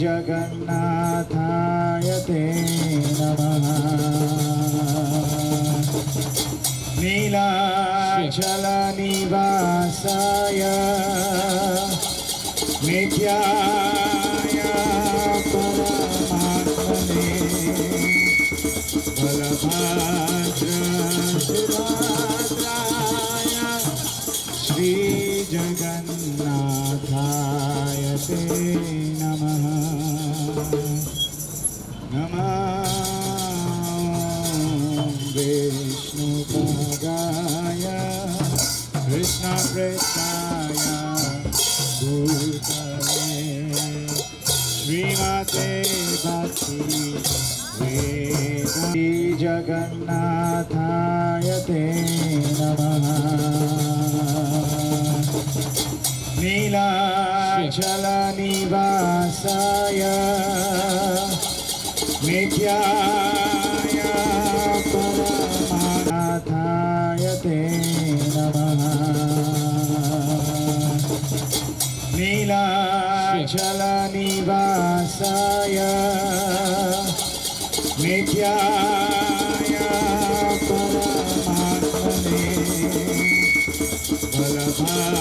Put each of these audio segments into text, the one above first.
जगन्नाथाय ते नमः। नीलाचलनिवासाय नित्याय परमात्मने बलभद्रसुभद्राय श्रीजगन्नाथाय ते नमः। नमः विष्णुपदाय कृष्णप्रेष्ठाय भूतले श्रीमते भक्ति वेदान्त जगन्नाथाय ते नमः। नीलाचलनिवासाय नित्याय परमानाथाय ते नमः। नीलाचलनिवासाय नित्याय परमात्मने बलभद्रसुभद्राय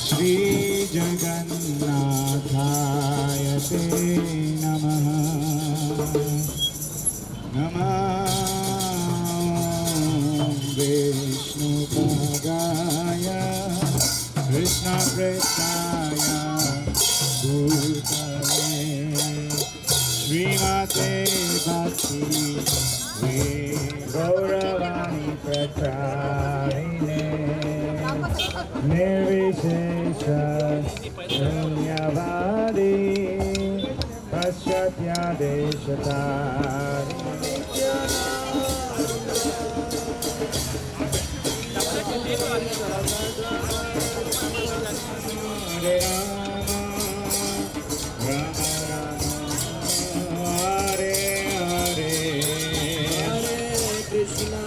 श्रीजगन्नाथाय ते नमः। नमः विष्णुपदाय कृष्णप्रेष्ठाय भूतले श्रीमते भक्ति गौरवाणी प्रचारिणे निर्विशेष शून्यवादी पश्चात्यादेशतारिणे हरे राम राम हरे हरे हरे कृष्णा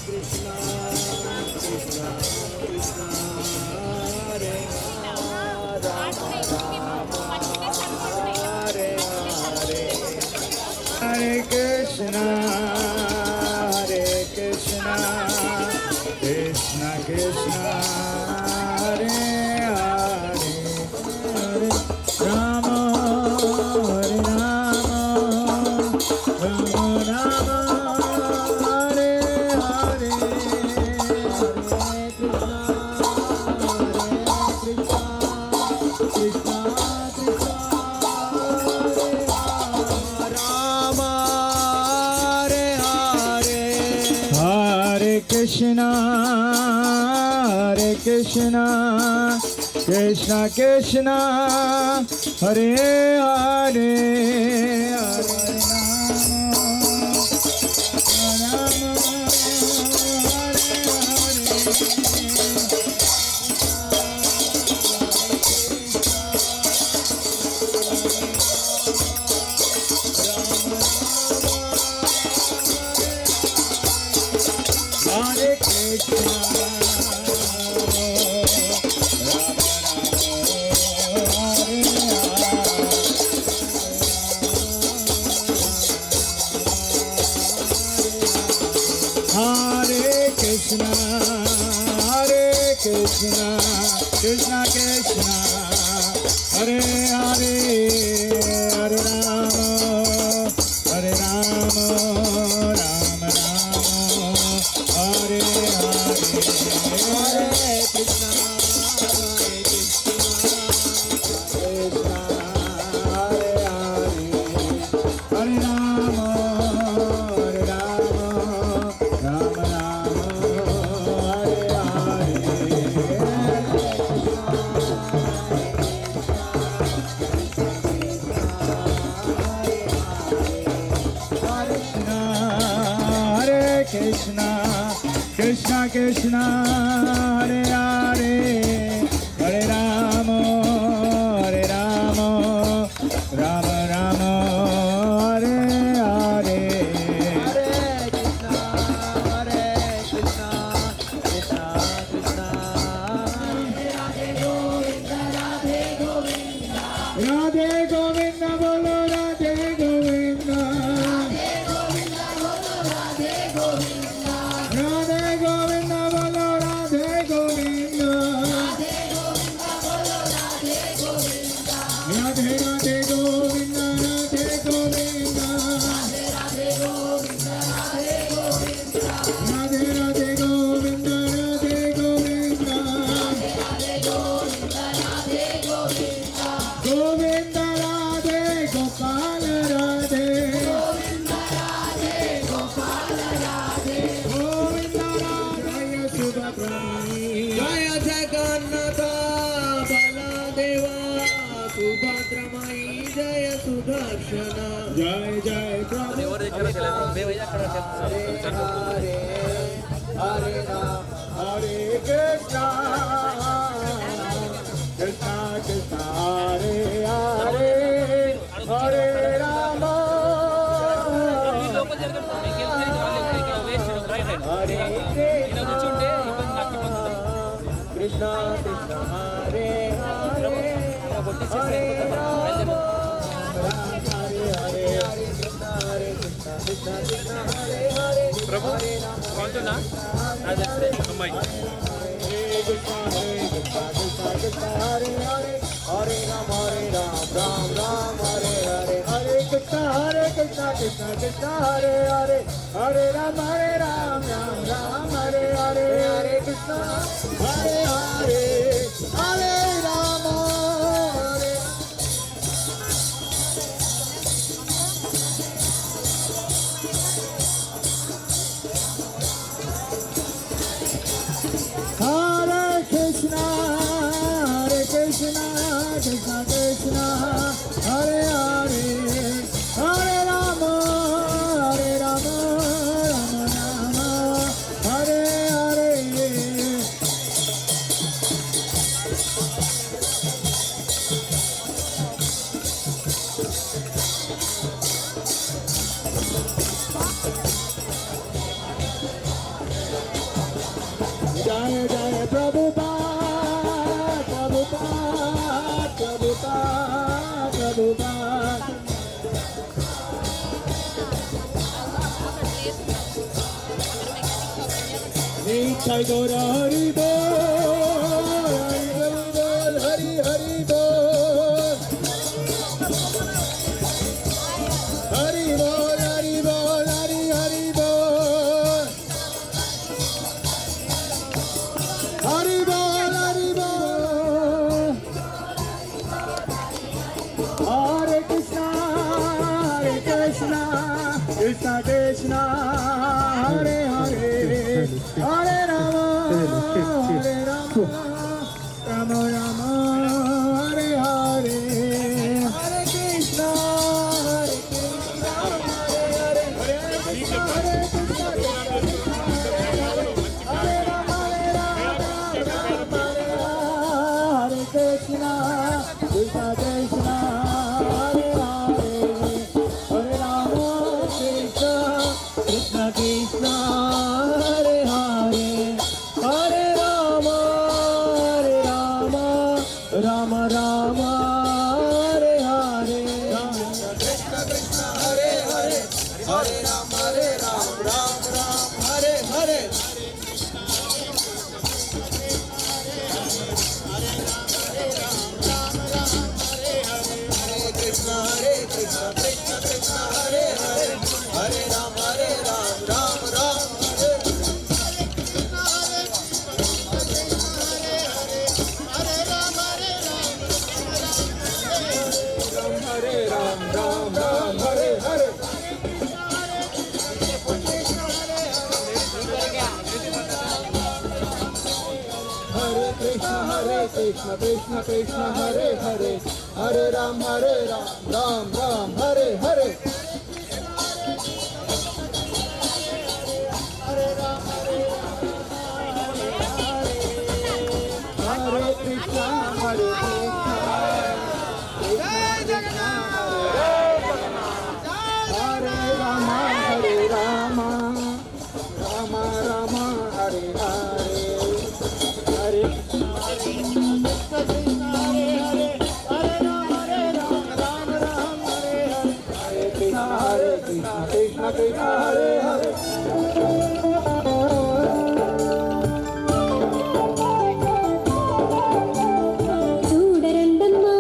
कृष्णा कृष्णा कृष्णा हरे राम हरे हरे हरे कृष्णा कृष्णा कृष्णा हरे हरे हरे राम हरे राम राम राम हरे हरे हरे कृष्णा कृष्णा कृष्णा हरे Ram Hare Hare Hare Krishna Krishna Krishna Hare Hare Hare Ram Hare Hare Krishna Krishna Krishna Krishna Hare Hare Hare Rama Rama Rama Hare Hare Hare Krishna Krishna Hare Hare Hare Rama Rama Rama Hare Hare Krishna Krishna Krishna Hare Hare Hare Rama Rama Rama Hare Hare Hare Krishna Krishna Krishna Hare Jagannath బలదేవా సుభద్రమయి జయ సుదర్శన జయ జయ ప్రభు హరే హరే రామ హరే కృష్ణ కృష్ణ కృష్ణ హరే హరే హరే రామ హరే కృష్ణ కృష్ణ హరే హరే హరే రామ హరే హరే హరే కృష్ణ కృష్ణ కృష్ణ హరే హరే ప్రభు కొంటున్నా అదే అమ్మాయి Hare Krishna Krishna Krishna Hare Hare Hare Ram Ram Ram Hare Hare Hare Krishna Krishna Krishna Hare Hare Hare Ram Ram Ram Hare Hare Hare Krishna Hare Hare Hare Ram Hare Hare Krishna Krishna Krishna Hare Hare Hare Rama Rama Rama Hare Hare Jaya Jaya Prabhupada Prabhupada Prabhupada Prabhupada Nitai Gaura Hari Bol Hari Hari Bol Hari Bol Hari Bol Hari Hari Bol Hari Bol Hari Bol Hare Krishna Krishna Krishna Hare Hare Hare Rama Rama Rama Hare Hare Hare Krishna Hare Krishna Hare Krishna Hare Rama Hare Krishna Krishna Krishna Hare Hare Hare Rama Krishna Krishna Krishna Hare Hare Hare Rama Rama Rama Hare Hare Krishna Krishna Hare Hare Hare Rama Ram Hare Hare Krishna Krishna Krishna Hare Hare Hare Ram Ram Hare Hare Ram Hare Hare Hare Krishna Krishna Krishna Hare Hare Hare Ram Ram Hare Hare Hare Krishna Hare Krishna Krishna Hare Rama Rama Rama Hare Hare Hare Krishna Hare Hare Hare Rama Ram Hare Hare Krishna Krishna Hare Hare చూడరండమ్మా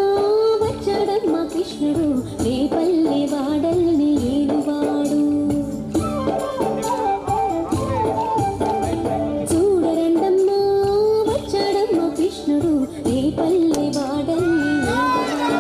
వచ్చాడమ్మా కృష్ణుడు రేపల్లె వాడల్ని ఏలువాడు చూడరండమ్మా వచ్చాడమ్మా కృష్ణుడు రేపల్లె వాడల్ని ఏలువాడు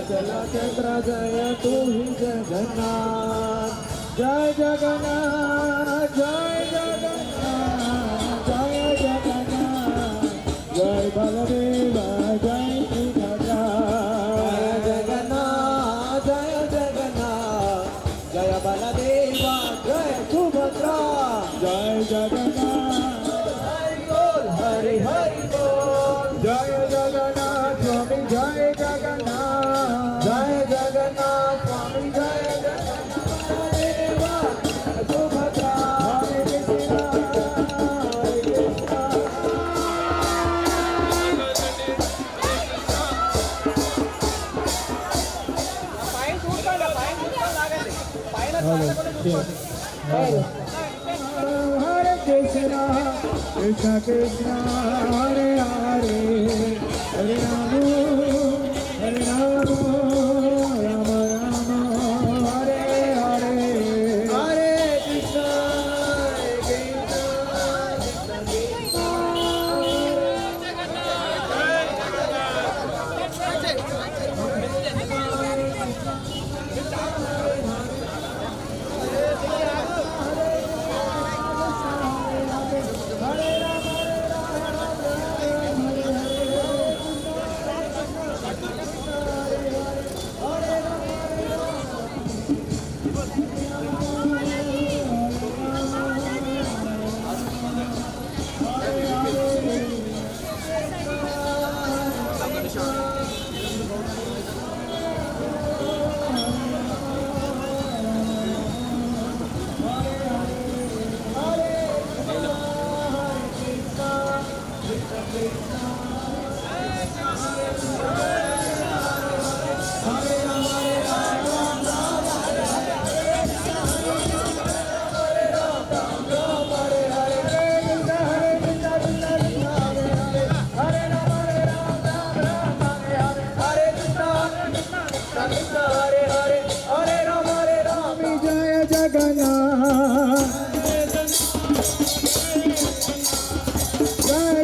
चंद्र जय तू ही जगन्नाथ जय जगन्नाथ जय जगन्नाथ जय जगन्नाथ जय बलदेव जय सुभद्रा जय जगन्नाथ जय जगन्नाथ जय बलदेव जय सुभद्रा जय जगन्नाथ हरि हरि बोल जय जगन्नाथ स्वामी जय जगन्नाथ जय जगन्नाथ स्वामी जय जगन्नाथ देवा सुभद्रा हरे कृष्णा हरे कृष्णा कृष्ण कृष्ण हरे हरे हरे राम राम राम हरे हरे हरे कृष्ण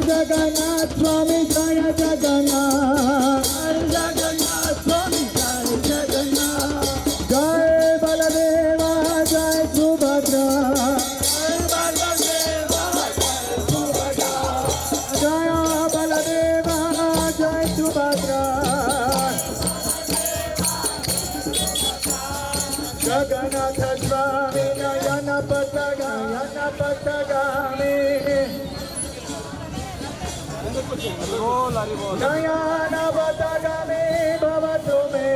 जगन्नाथ स्वामी जय जगन्नाथ जगन्नाथ स्वामी जय जगन्नाथ जय बलदेवा जय सुभद्रा जय बलदेवा जय सुभद्रा जगन्नाथ स्वामी नयन पथगामी नयन पथगामी भवतु मे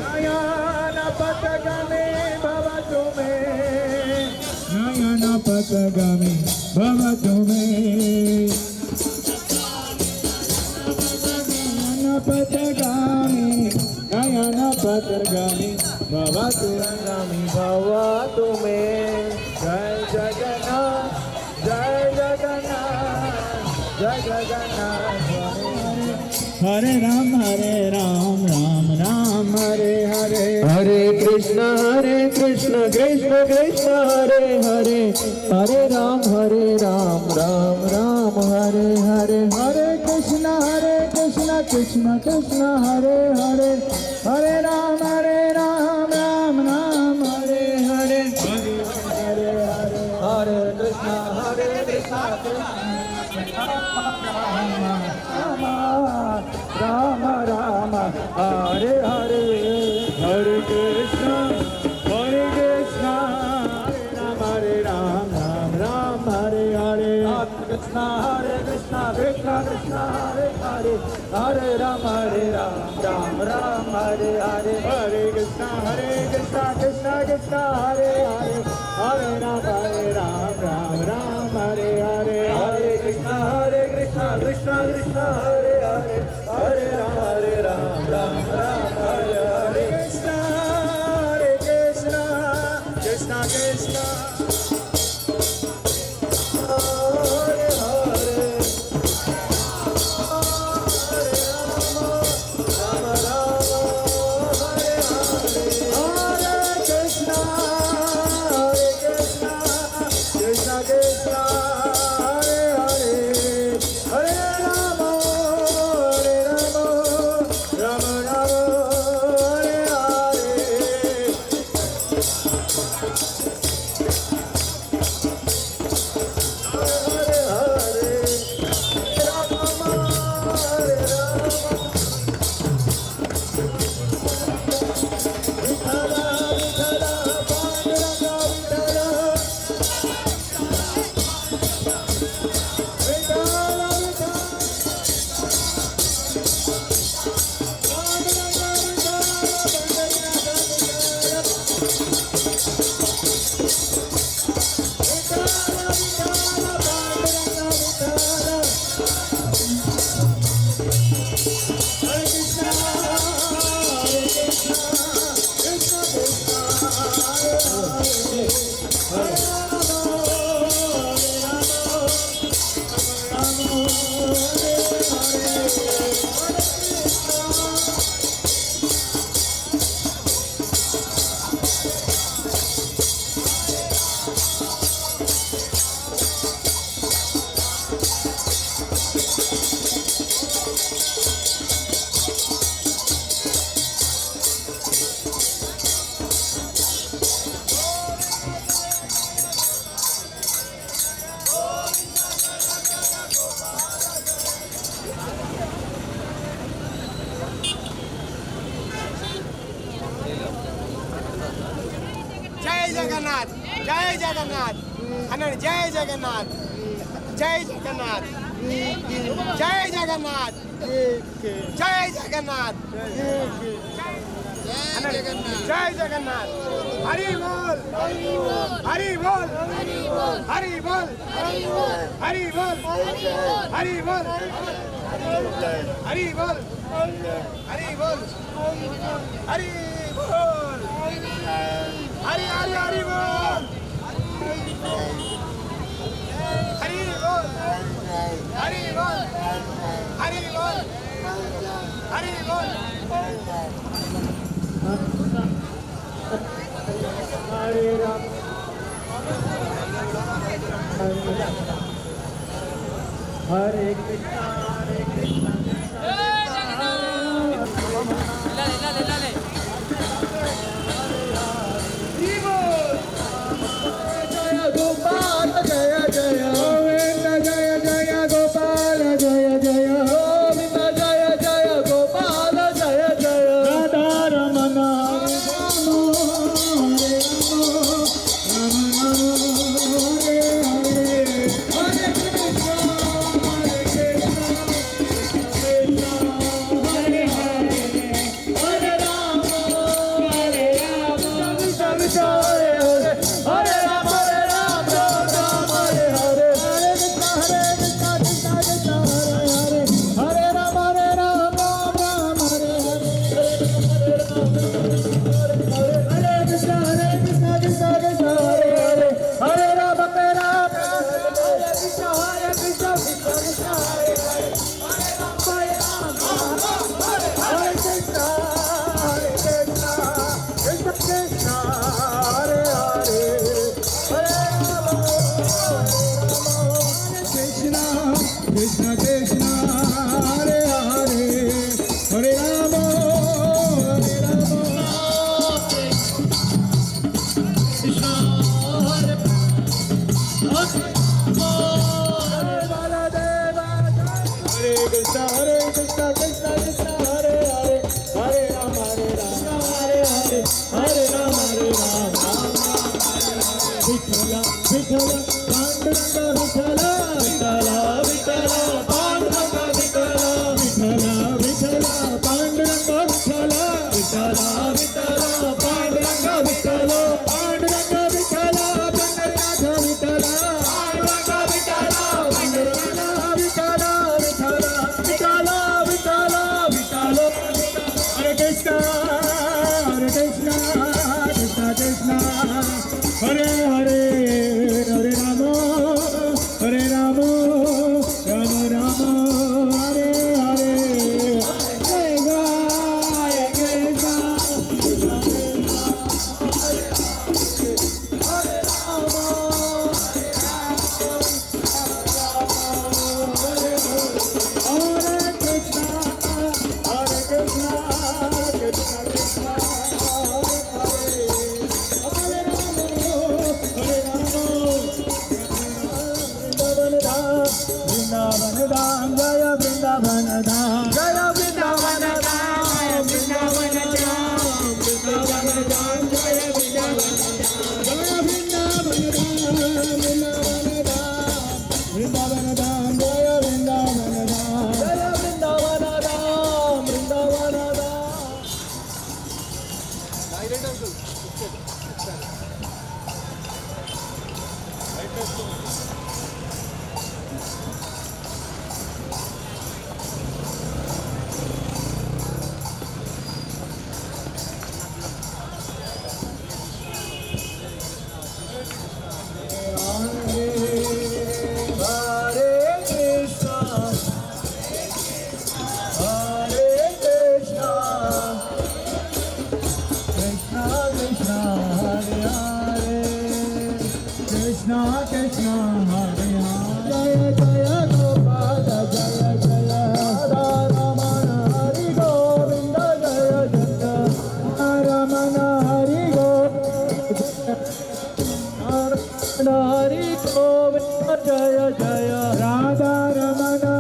नयन पथगामी भवतु मे नयन पथगामी भवतु मे नयन पथगामी भवतु भवतु मे जय जगन्नाथ जय जगन्नाथ जय जगन्नाथ हरे राम राम राम हरे हरे हरे कृष्ण कृष्ण कृष्ण हरे हरे हरे राम राम राम हरे हरे हरे कृष्ण कृष्ण कृष्ण हरे हरे हरे राम राम राम हरे हरे हरे हरे हरे कृष्ण राम राम हरे हरे हरे कृष्ण हरे राम राम हरे हरे कृष्ण कृष्ण कृष्ण हरे हरे हरे राम राम हरे हरे हरे कृष्ण कृष्ण कृष्ण हरे हरे हरे राम राम हरे हरे हरे कृष्ण कृष्ण कृष्ण हरे हरे हरे राम राम हरे हरे कृष्ण कृष्ण कृष्ण हरे हरे राम राम हरे हरे हरे कृष्ण कृष्ण कृष्ण हरे हरे हरे राम జై జగన్నాథ్ జై జగన్నాథ్ అన్నాడు. జై జగన్నాథ్ జై జగన్నాథ్ జై జగన్నాథ్ జై జగన్నాథ్ అన్నాడు. జై జగన్నాథ్. హరి బోల్ హరి బోల్ హరి బోల్ హరి బోల్ హరి బోల్ హరి బోల్ హరి బోల్ హరి బోల్ హరి హరి హరి బోల్ హరి బోల్ హరి బోల్ హరి బోల్ హరి బోల్ హరే రామ హరే కృష్ణ హరే కృష్ణ జయ గోపాల జయ జయ గోవింద జయ జయ గోపాల జయ జయ గోవింద జయ జయ గోపాల జయ జయ Radha Ramana Krishna Krishna Hare Hare Hare Rama Hare Rama Krishna Hare Hare Baladeva Hare Krishna Krishna Krishna Hare Hare Hare Rama Hare Hare Hare Rama Vithala Vithala Panduranga Vithala Vithala Panduranga Vithala Vithala Vithala Panduranga Vithala Vithala Vithala Panduranga Vithala Panduranga Vithala Panduranga Vithala Panduranga Vithala Panduranga Vithala Vithala Vithala Vithala Vithala Hare Krishna Krishna Krishna Hare Hare Hare Rama Hare Rama Rama Rama Hare Hare Hare Krishna Hare Rama Hare Krishna Hare Krishna Vrindavan धाम जय वृंदावन धाम जय वृंदावन धाम वृंदावन धाम वृंदावन धाम जय वृंदावन जय वृंदावन धाम वृंदावन धाम जय वृंदावन धाम जय वृंदावन धाम वृंदावन धाम Krishna Krishna Hare Hare Jaya Jaya Gopala Jaya Jaya Radha Ramana Hari Govinda Jaya Jaya Ramana Hari Govinda Hari Govinda Jaya Jaya Radha Ramana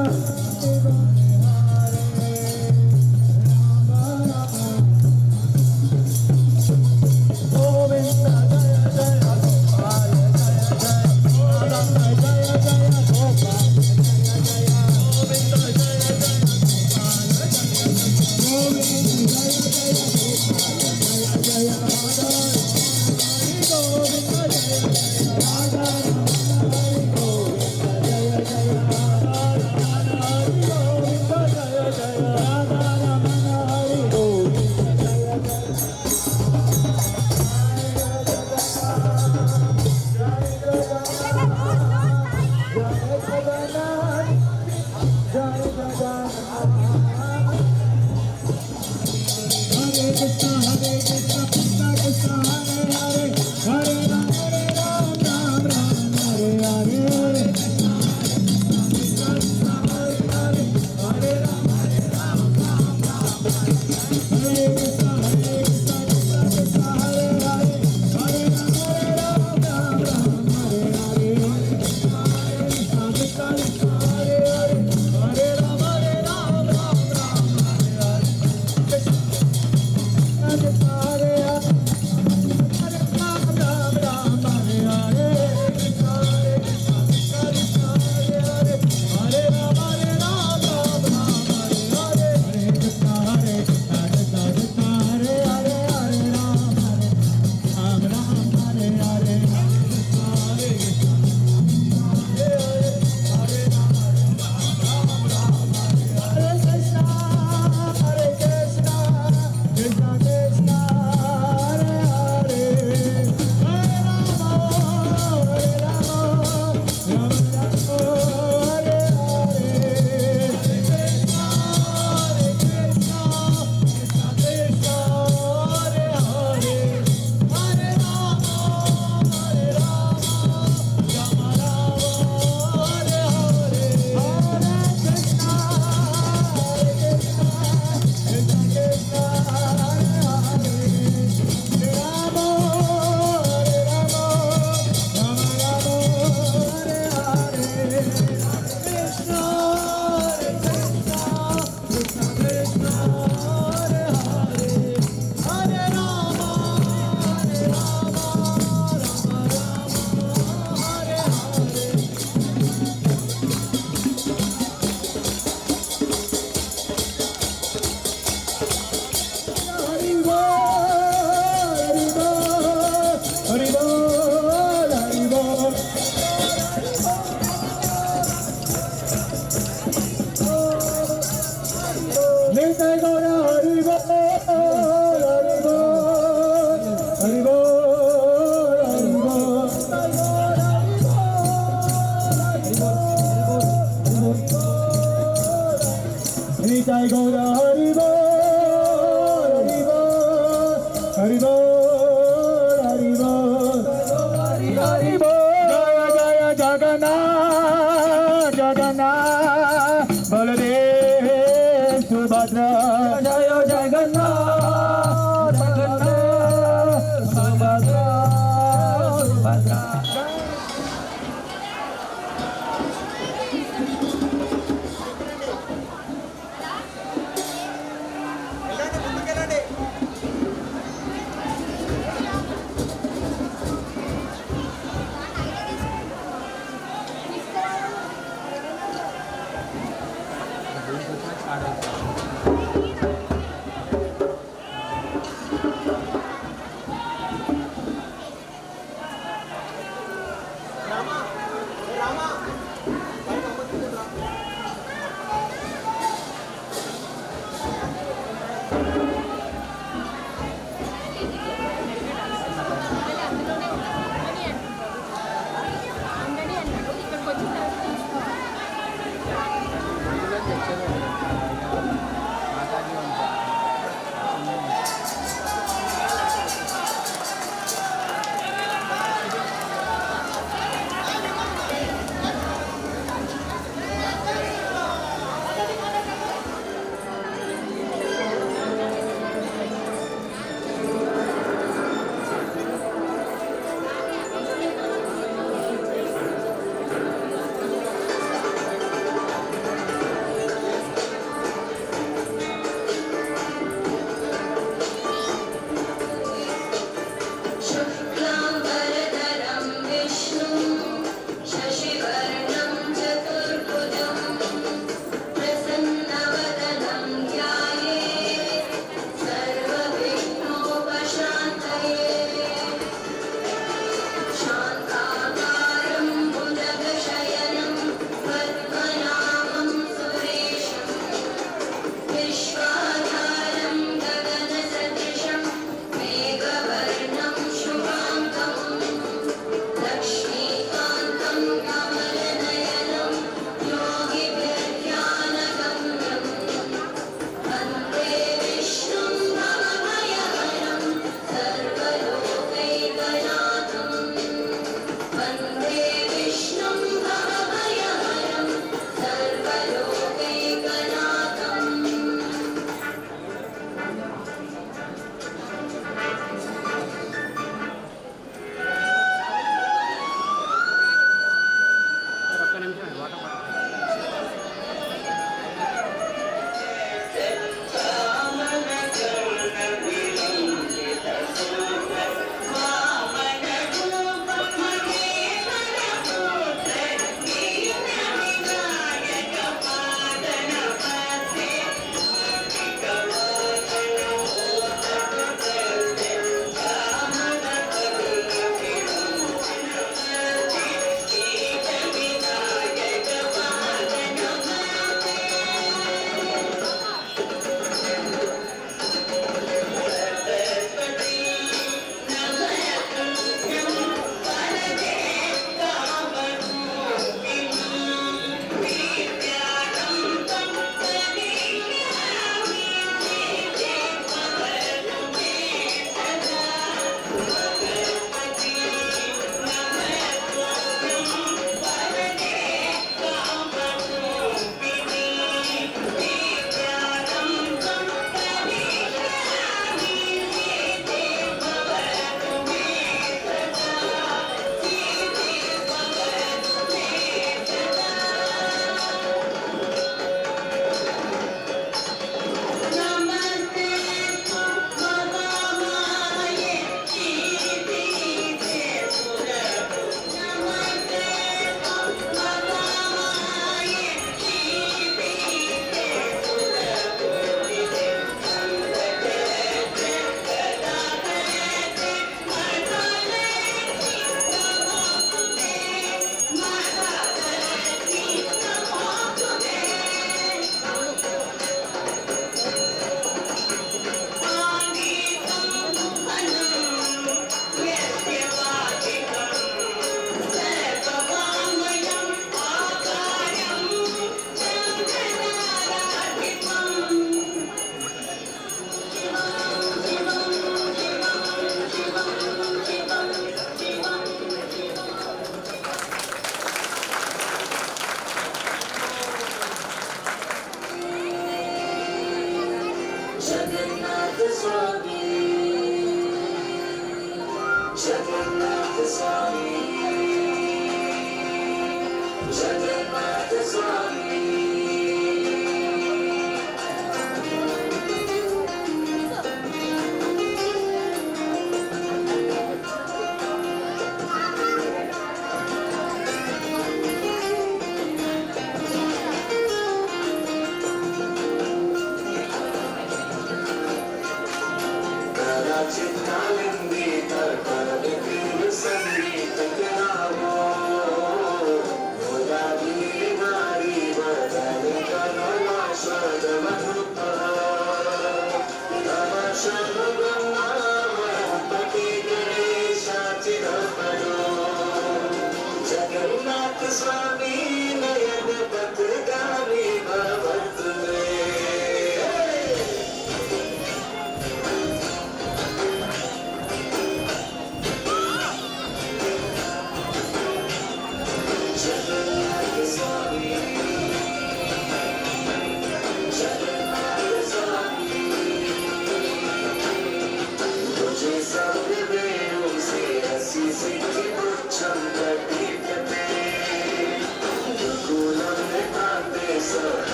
Jai Gaura Hari Bol, Hari Bol, Hari Bol, Hari Bol, Hari Bol, Jaya Jaya Jagannath, Jagannath, Baladev, Subhadra, Jaya Jaya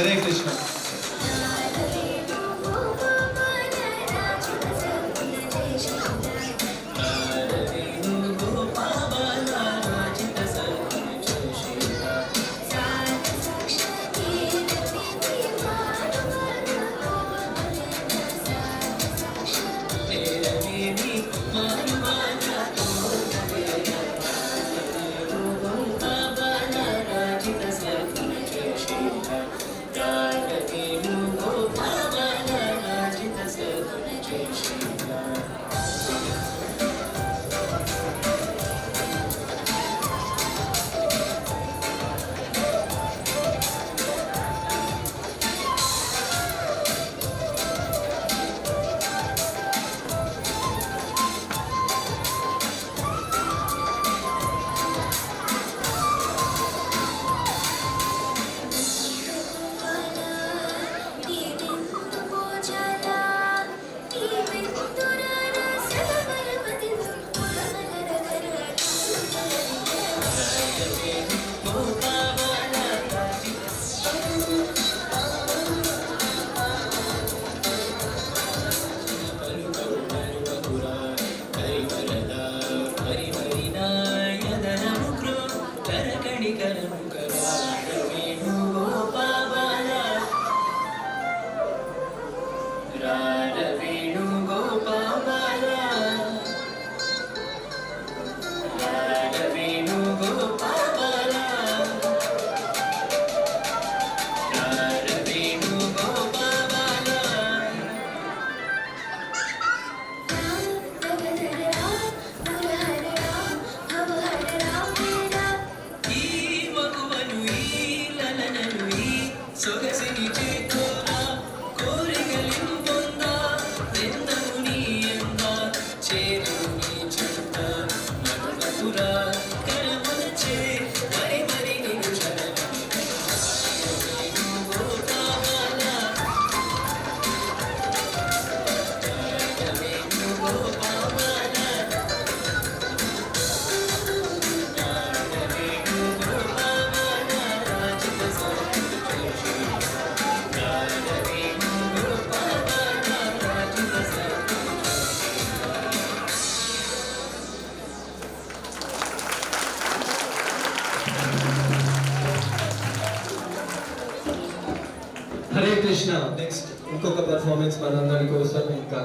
हरे Krishna. Gopala Hare Krishna. Next ఇంకొక performance మనందరి కోసం ఇంకా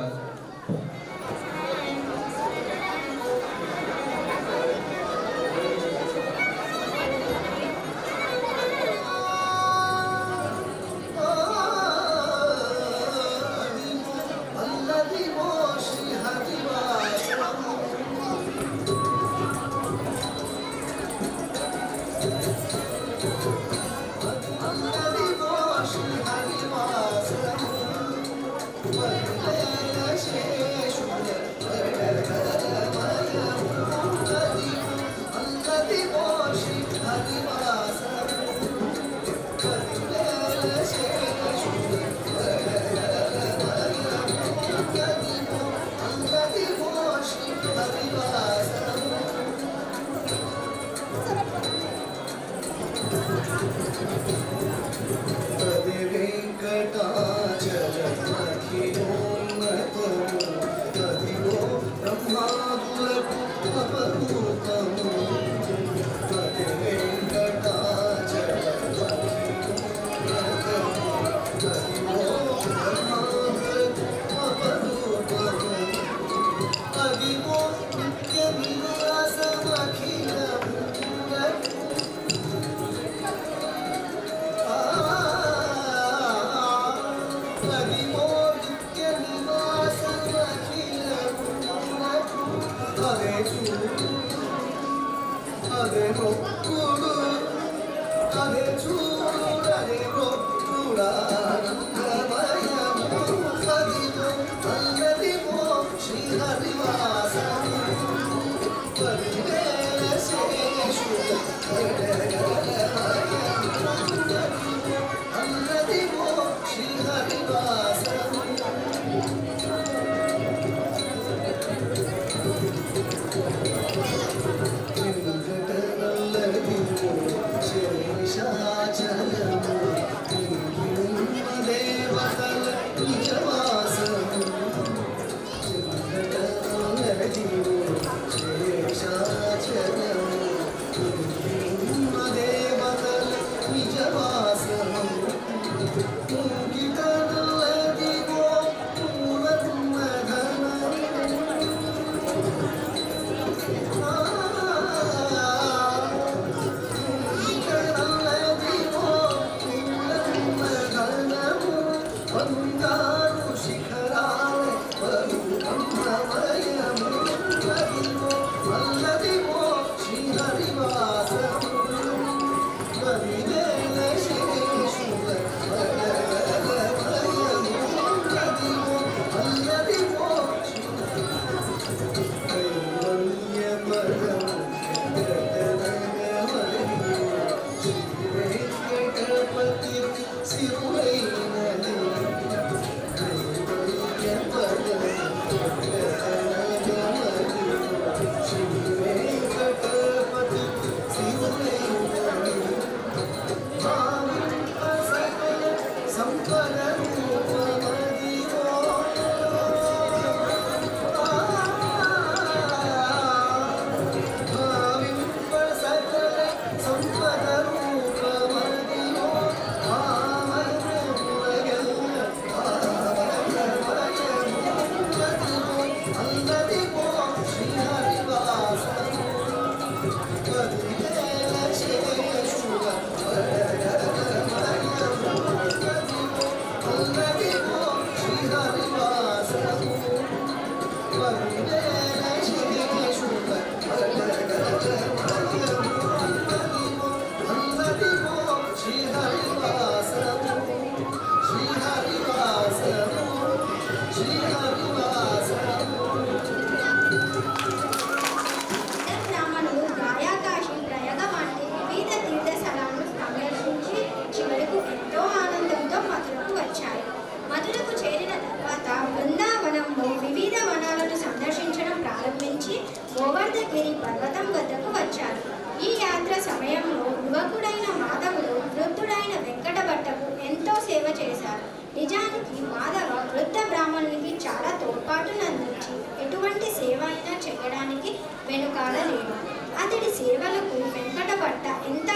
గోవర్ధగిరి పర్వతం వద్దకు వచ్చారు. ఈ యాత్ర సమయంలో యువకుడైన మాధవుడు వృద్ధుడైన వెంకటభట్టకు ఎంతో సేవ చేశారు. నిజానికి మాధవ వృద్ధ బ్రాహ్మణునికి చాలా తోడ్పాటునందించి ఎటువంటి సేవ అయినా చేయడానికి వెనుకాడలేడు. అతడి సేవలకు వెంకటభట్ట ఎంతో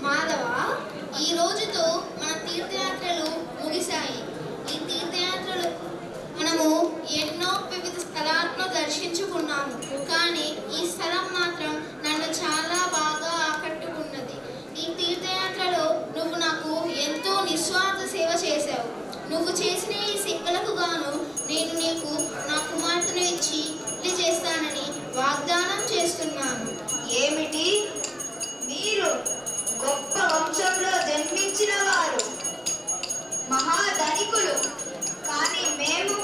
మాధవ, ఈ రోజుతో మన తీర్థయాత్రలు ముగిశాయి. ఈ తీర్థయాత్రలు మనము ఎన్నో వివిధ స్థలాలను దర్శించుకున్నాము. కానీ ఈ స్థలం మాత్రం నన్ను చాలా బాగా ఆకట్టుకున్నది. ఈ తీర్థయాత్రలో నువ్వు నాకు ఎంతో నిస్వార్థ సేవ చేశావు. నువ్వు చేసిన ఈ సేవలకు గాను నేను నీకు నా కుమార్తెను ఇచ్చి పెళ్లి చేస్తానని వాగ్దానం చేస్తున్నాను. ఏమిటి? మీరు గొప్ప వంశంలో జన్మించిన వారు, మహాధనికులు. కానీ మేము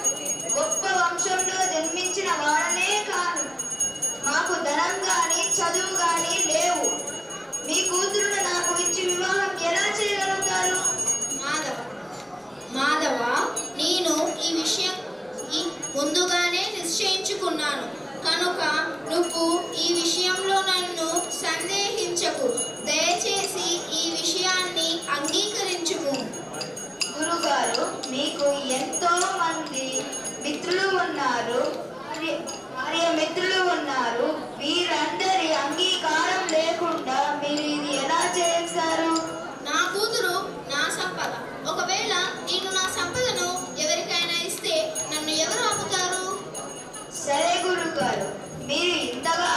గొప్ప వంశంలో జన్మించిన వాళ్ళనే కాదు. మాకు ధనం కానీ చదువు కానీ లేవు. మీ కూతురును నాకు ఇచ్చి వివాహం ఎలా చేయగలుగుతారు? మాధవ, నేను ఈ విషయం ముందుగానే నిశ్చయించుకున్నాను కనుక నువ్వు ఈ విషయంలో నన్ను సందేహించకు. దయచేసి ఈ విషయాన్ని అంగీకరించుము. గురుగారు, మీకు ఎంతో మంది మిత్రులు ఉన్నారు, భార్య మిత్రులు ఉన్నారు. వీరందరి అంగీకారం లేకుండా మీరు ఇది ఎలా చేస్తారు? నా కూతురు నా సంపద. ఒకవేళ నేను నా సంపదను ఎవరికైనా ఇస్తే నన్ను ఎవరు ఆపుతారు? సరే గురుగారు, మీరు ఇంతగా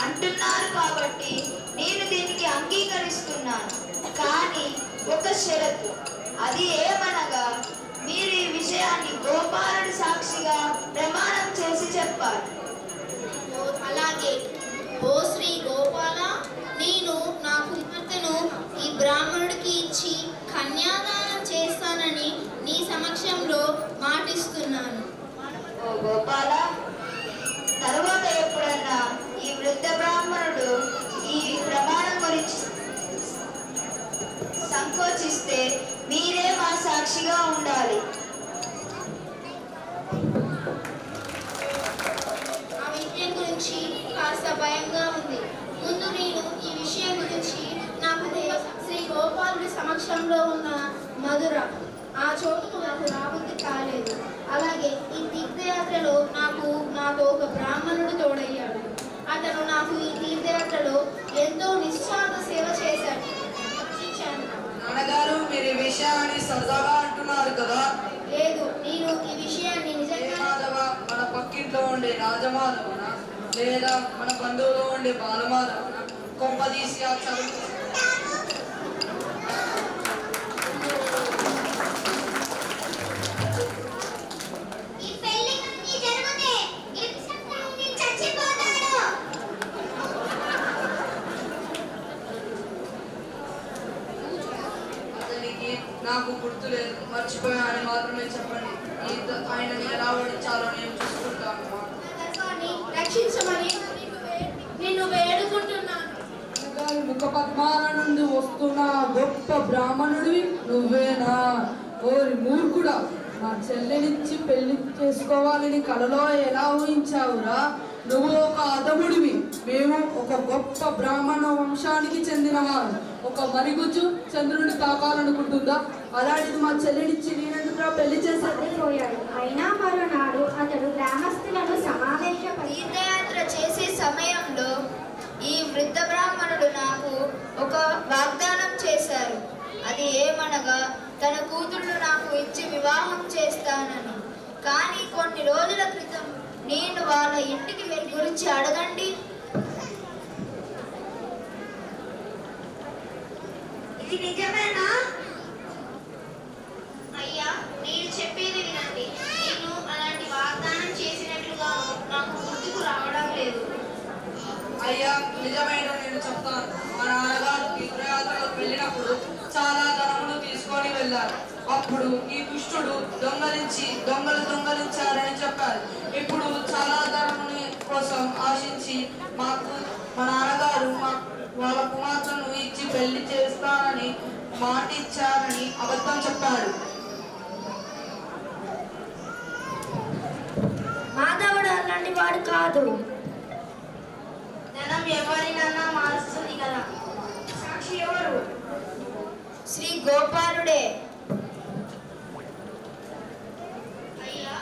అంటున్నారు కాబట్టి నేను దీనికి అంగీకరిస్తున్నాను. కానీ ఒక షరతు. అది ఏమనగా మీరు ఈ విషయాన్ని గోపాలుడి సాక్షిగా ప్రమాణం చేసి చెప్పాలి. అలాగే. ఓ శ్రీ గోపాల, నేను నా కుమార్తెను ఈ బ్రాహ్మణుడికి ఇచ్చి కన్యాదానం చేస్తానని నీ సమక్షంలో మాటిస్తున్నాను. ఓ గోపాల, తరువాత ఎప్పుడన్నా ఈ వృద్ధ బ్రాహ్మణుడు ఈ ప్రమాణం గురించి సంకోచిస్తే మీరే మా సాక్షిగా ఉండాలి. ఆ విషయం గురించి కాస్త భయంగా ఉంది. ముందు నేను ఈ విషయం గురించి నాకు శ్రీ గోపాలుడి సమక్షంలో ఉన్న మధుర ఆ చోటుకు నాకు రాబుద్ది కాలేదు. అలాగే ఈ తీర్థయాత్రలో నాతో ఒక బ్రాహ్మణుడు తోడయ్యాడు. అతను నాకు ఈ తీర్థయాత్రలో ఎంతో నిస్వార్థ సేవ చేశాడు. నాన్నగారు, మీరు ఈ విషయాన్ని సరదాగా అంటున్నారు కదా? లేదు, నేను ఈ విషయాన్ని నిజంగా. మాధవ మన పక్కింట్లో ఉండే రాజమాధవన లేదా మన బంధువులో ఉండే బాలమాధవన కొంపదీసి ఆ చదువు నాకు గుర్తులేదు, మర్చిపోయాను మాత్రమే చెప్పండి. ఆయనని ఎలా ఓడించాలో నేను చూసుకుంటాను. రక్షించమని నిన్ను వేడుకుంటున్నాను. ముఖ పద్మాల నుండి వస్తున్న గొప్ప బ్రాహ్మణుడివి నువ్వేనా? ఓరి మూర్ఖుడా, నా చెల్లెనిచ్చి పెళ్లి చేసుకోవాలని కలలో ఎలా ఊహించావురా? నువ్వు ఒక అధముడివి, మేము ఒక గొప్ప బ్రాహ్మణ వంశానికి చెందినవారు. ఒక మరిగుజ్జు చంద్రుడిని తాకాలనుకుంటుందా? అలాంటిది మా చెల్లెనిచ్చి నేనెందుకురా పెళ్లి చేసేపోయాడు. అయినా మరునాడు అతడు గ్రామస్తులను తీర్థయాత్ర చేసే సమయంలో ఈ వృద్ధ బ్రాహ్మణుడు నాకు ఒక వాగ్దానం చేశారు. అది ఏమనగా తన కూతుళ్ళు నాకు ఇచ్చి వివాహం చేస్తానని. కానీ కొన్ని రోజుల క్రితం నేను వాళ్ళ ఇంటికి వెళ్ళి గురించి అడగండి. ఇది నిజమేనా? అయ్యా, నేను చెప్పేది వినండి. నేను అలాంటి వాగ్దానం చేసినట్లుగా నాకు గుర్తుకు రావడం లేదు. అయ్యా, నిజమైన నేను చెప్తాను. మా నాన్నగారు తీర్థయాత్రలకు వెళ్ళినప్పుడు చాలా ధనమును తీసుకొని వెళ్ళారు. అప్పుడు ఈ దుష్టుడు దొంగలు దొంగలించారని చెప్పారు. ఇప్పుడు చాలా ధనముని కోసం ఆశించి మా నాన్నగారు వాళ్ళ కుమార్తెను ఇచ్చి పెళ్లి చేస్తానని మాట ఇచ్చారని అబద్ధం చెప్పారు. మాధవుడు అలాంటి వాడు కాదు. ధనం ఎవరినన్నా మారుస్తుంది కదా. సాక్షి ఎవరు? శ్రీ గోపాలుడే. అయ్యా,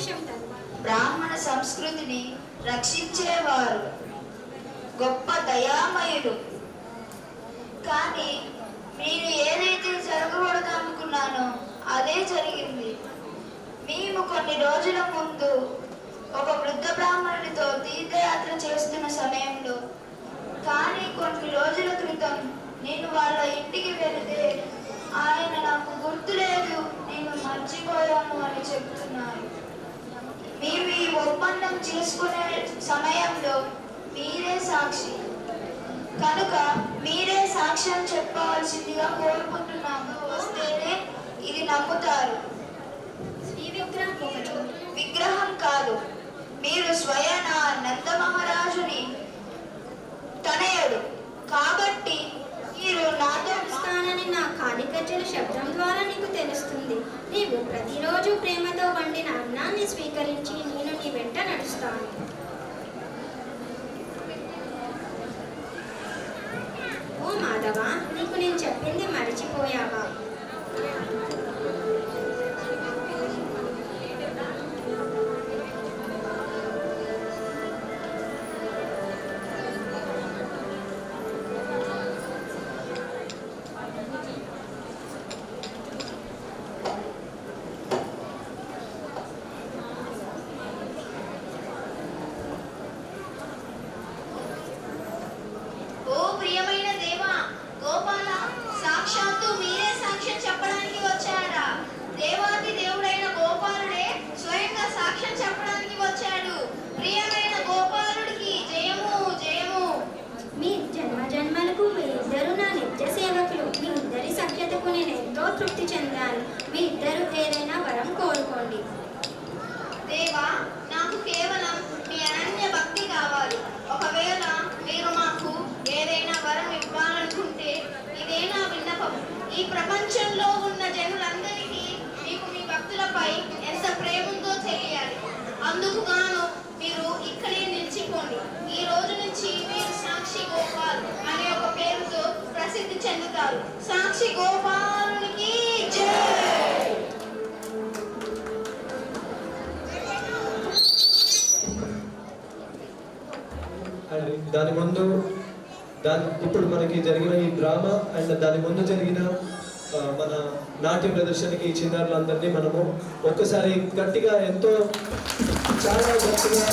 సందేశం తండ్రి. బ్రాహ్మణ సంస్కృతిని రక్షించేవారు, గొప్ప దయామయులు. కానీ మీరు ఏదైతే జరగకూడదు అనుకున్నానో అదే జరిగింది. మేము కొన్ని రోజుల ముందు ఒక వృద్ధ బ్రాహ్మణుడితో తీర్థయాత్ర చేస్తున్న సమయంలో, కానీ కొన్ని రోజుల క్రితం నేను వాళ్ళ ఇంటికి వెళితే ఆయన నాకు గుర్తు లేదు, నేను మర్చిపోయాను అని చెప్తున్నారు. మేము ఈ ఒప్పందం చేసుకునే సమయంలో మీరే సాక్షి కనుక మీరే సాక్ష్యం చెప్పవలసిందిగా కోరుకుంటున్నాము. వస్తేనే ఇది నమ్ముతారు. శ్రీ విగ్రహం ఒకటి. విగ్రహం కాదు, మీరు స్వయాన నంద మహారాజుని తనయుడు కాబట్టి మీరు నాతో స్థానాన్ని నా కాలికజ్జల శబ్దం ద్వారా నీకు తెలుస్తుంది. నీవు ప్రతిరోజు ప్రేమతో వండిన అన్నాన్ని స్వీకరించి నేను నీ వెంట నడుస్తాను. ఓ మాధవ, నీకు నేను చెప్పింది మరిచిపోయావా? ఓ ప్రియమైన దేవా, గోపాల, సాక్షాత్తు మీరే సాక్ష్యం చెప్పడానికి వచ్చారా? దేవాది దేవుడైన గోపాలుడే స్వయంగా సాక్ష్యం చెప్పడానికి వచ్చాడు. ప్రియమైన గోపాలుడికి జయము జయము. మీ జన్మ జన్మలకు మీ ఇద్దరు నా నిత్య సేవకులు. మీ ఇద్దరి సఖ్యతకు నేను ఎంతో తృప్తి చెందాను. మీ ఇద్దరు ఏదైనా వరం కోరుకోండి. దేవా, నాకు కేవలం మీ అనన్య భక్తి కావాలి. ఒకవేళ మీరు మాకు ఏదైనా వరం ఇవ్వాలనుకుంటే ఇదే నా విన్నపం. ఈ ప్రపంచంలో ఉన్న జనులందరికీ మీకు మీ భక్తులపై ఎంత ప్రేమ ఉందో తెలియాలి. అందుకు గాను మీరు ఇక్కడే నిలిచిపోండి. ఈ రోజు నుంచి మీరు సాక్షి గోపాల్ అనే ఒక పేరుతో ప్రసిద్ధి చెందుతారు. సాక్షి గోపాలునికి జై. అండ్ దాని ముందు ఇప్పుడు మనకి జరిగిన ఈ డ్రామా అండ్ దాని ముందు జరిగిన మన నాట్య ప్రదర్శనకి ఈ చిన్నారులందరినీ మనము ఒక్కసారి గట్టిగా ఎంతో చాలా గట్టిగా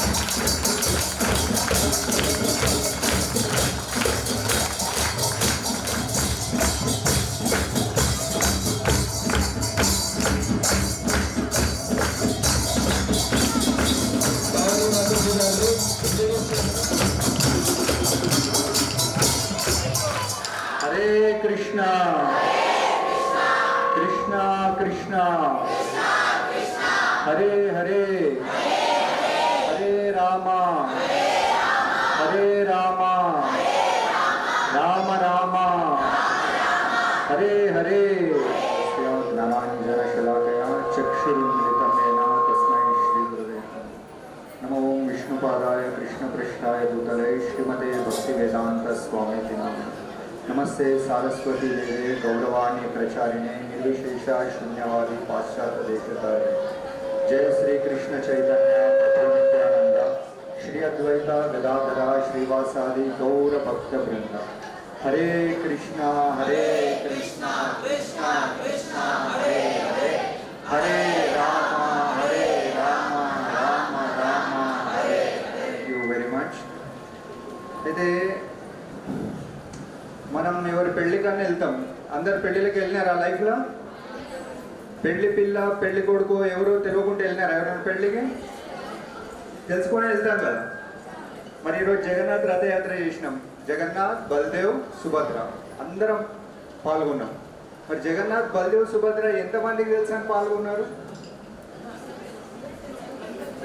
హరే కృష్ణ కృష్ణ కృష్ణ హరే హరే హరే రామ హరే రామ రామ రామ హరే హరే జ్ఞానాంజనశలాకయా చక్షురున్మిలితమేన తస్మై శ్రీగురవే నమో ఓం విష్ణుపాదాయ కృష్ణపృష్ఠాయ భూతలే శ్రీమతే భక్తివేదాంత స్వామితి నమః. नमस्ते सारस्वती देवे गौरवाणी प्रचारिणे निर्विशेष शून्यवादी पाश्चात्य देशतारिणे. जय श्री कृष्ण चैतन्य प्रभु नित्यानंद श्री अद्वैता गदाधरा श्रीवासादि गौर भक्त वृंद. हरे कृष्णा कृष्णा कृष्णा हरे हरे हरे राम राम राम हरे. Thank you very much. అయితే మనం ఎవరి పెళ్ళికన్నా వెళ్తాం. అందరు పెళ్ళిళ్ళకి వెళ్ళినారా? లైఫ్లో పెళ్లి పిల్ల పెళ్లి కొడుకు ఎవరు తెలియకుండా వెళ్ళినారా? ఎవరైనా పెళ్ళికి తెలుసుకొని వెళ్తాం కదా. మరి ఈరోజు జగన్నాథ్ రథయాత్ర చేసినాం. జగన్నాథ్, బల్దేవ్, సుభద్ర అందరం పాల్గొన్నాం. మరి జగన్నాథ్, బల్దేవ్, సుభద్ర ఎంతమందికి తెలుసా అని పాల్గొన్నారు?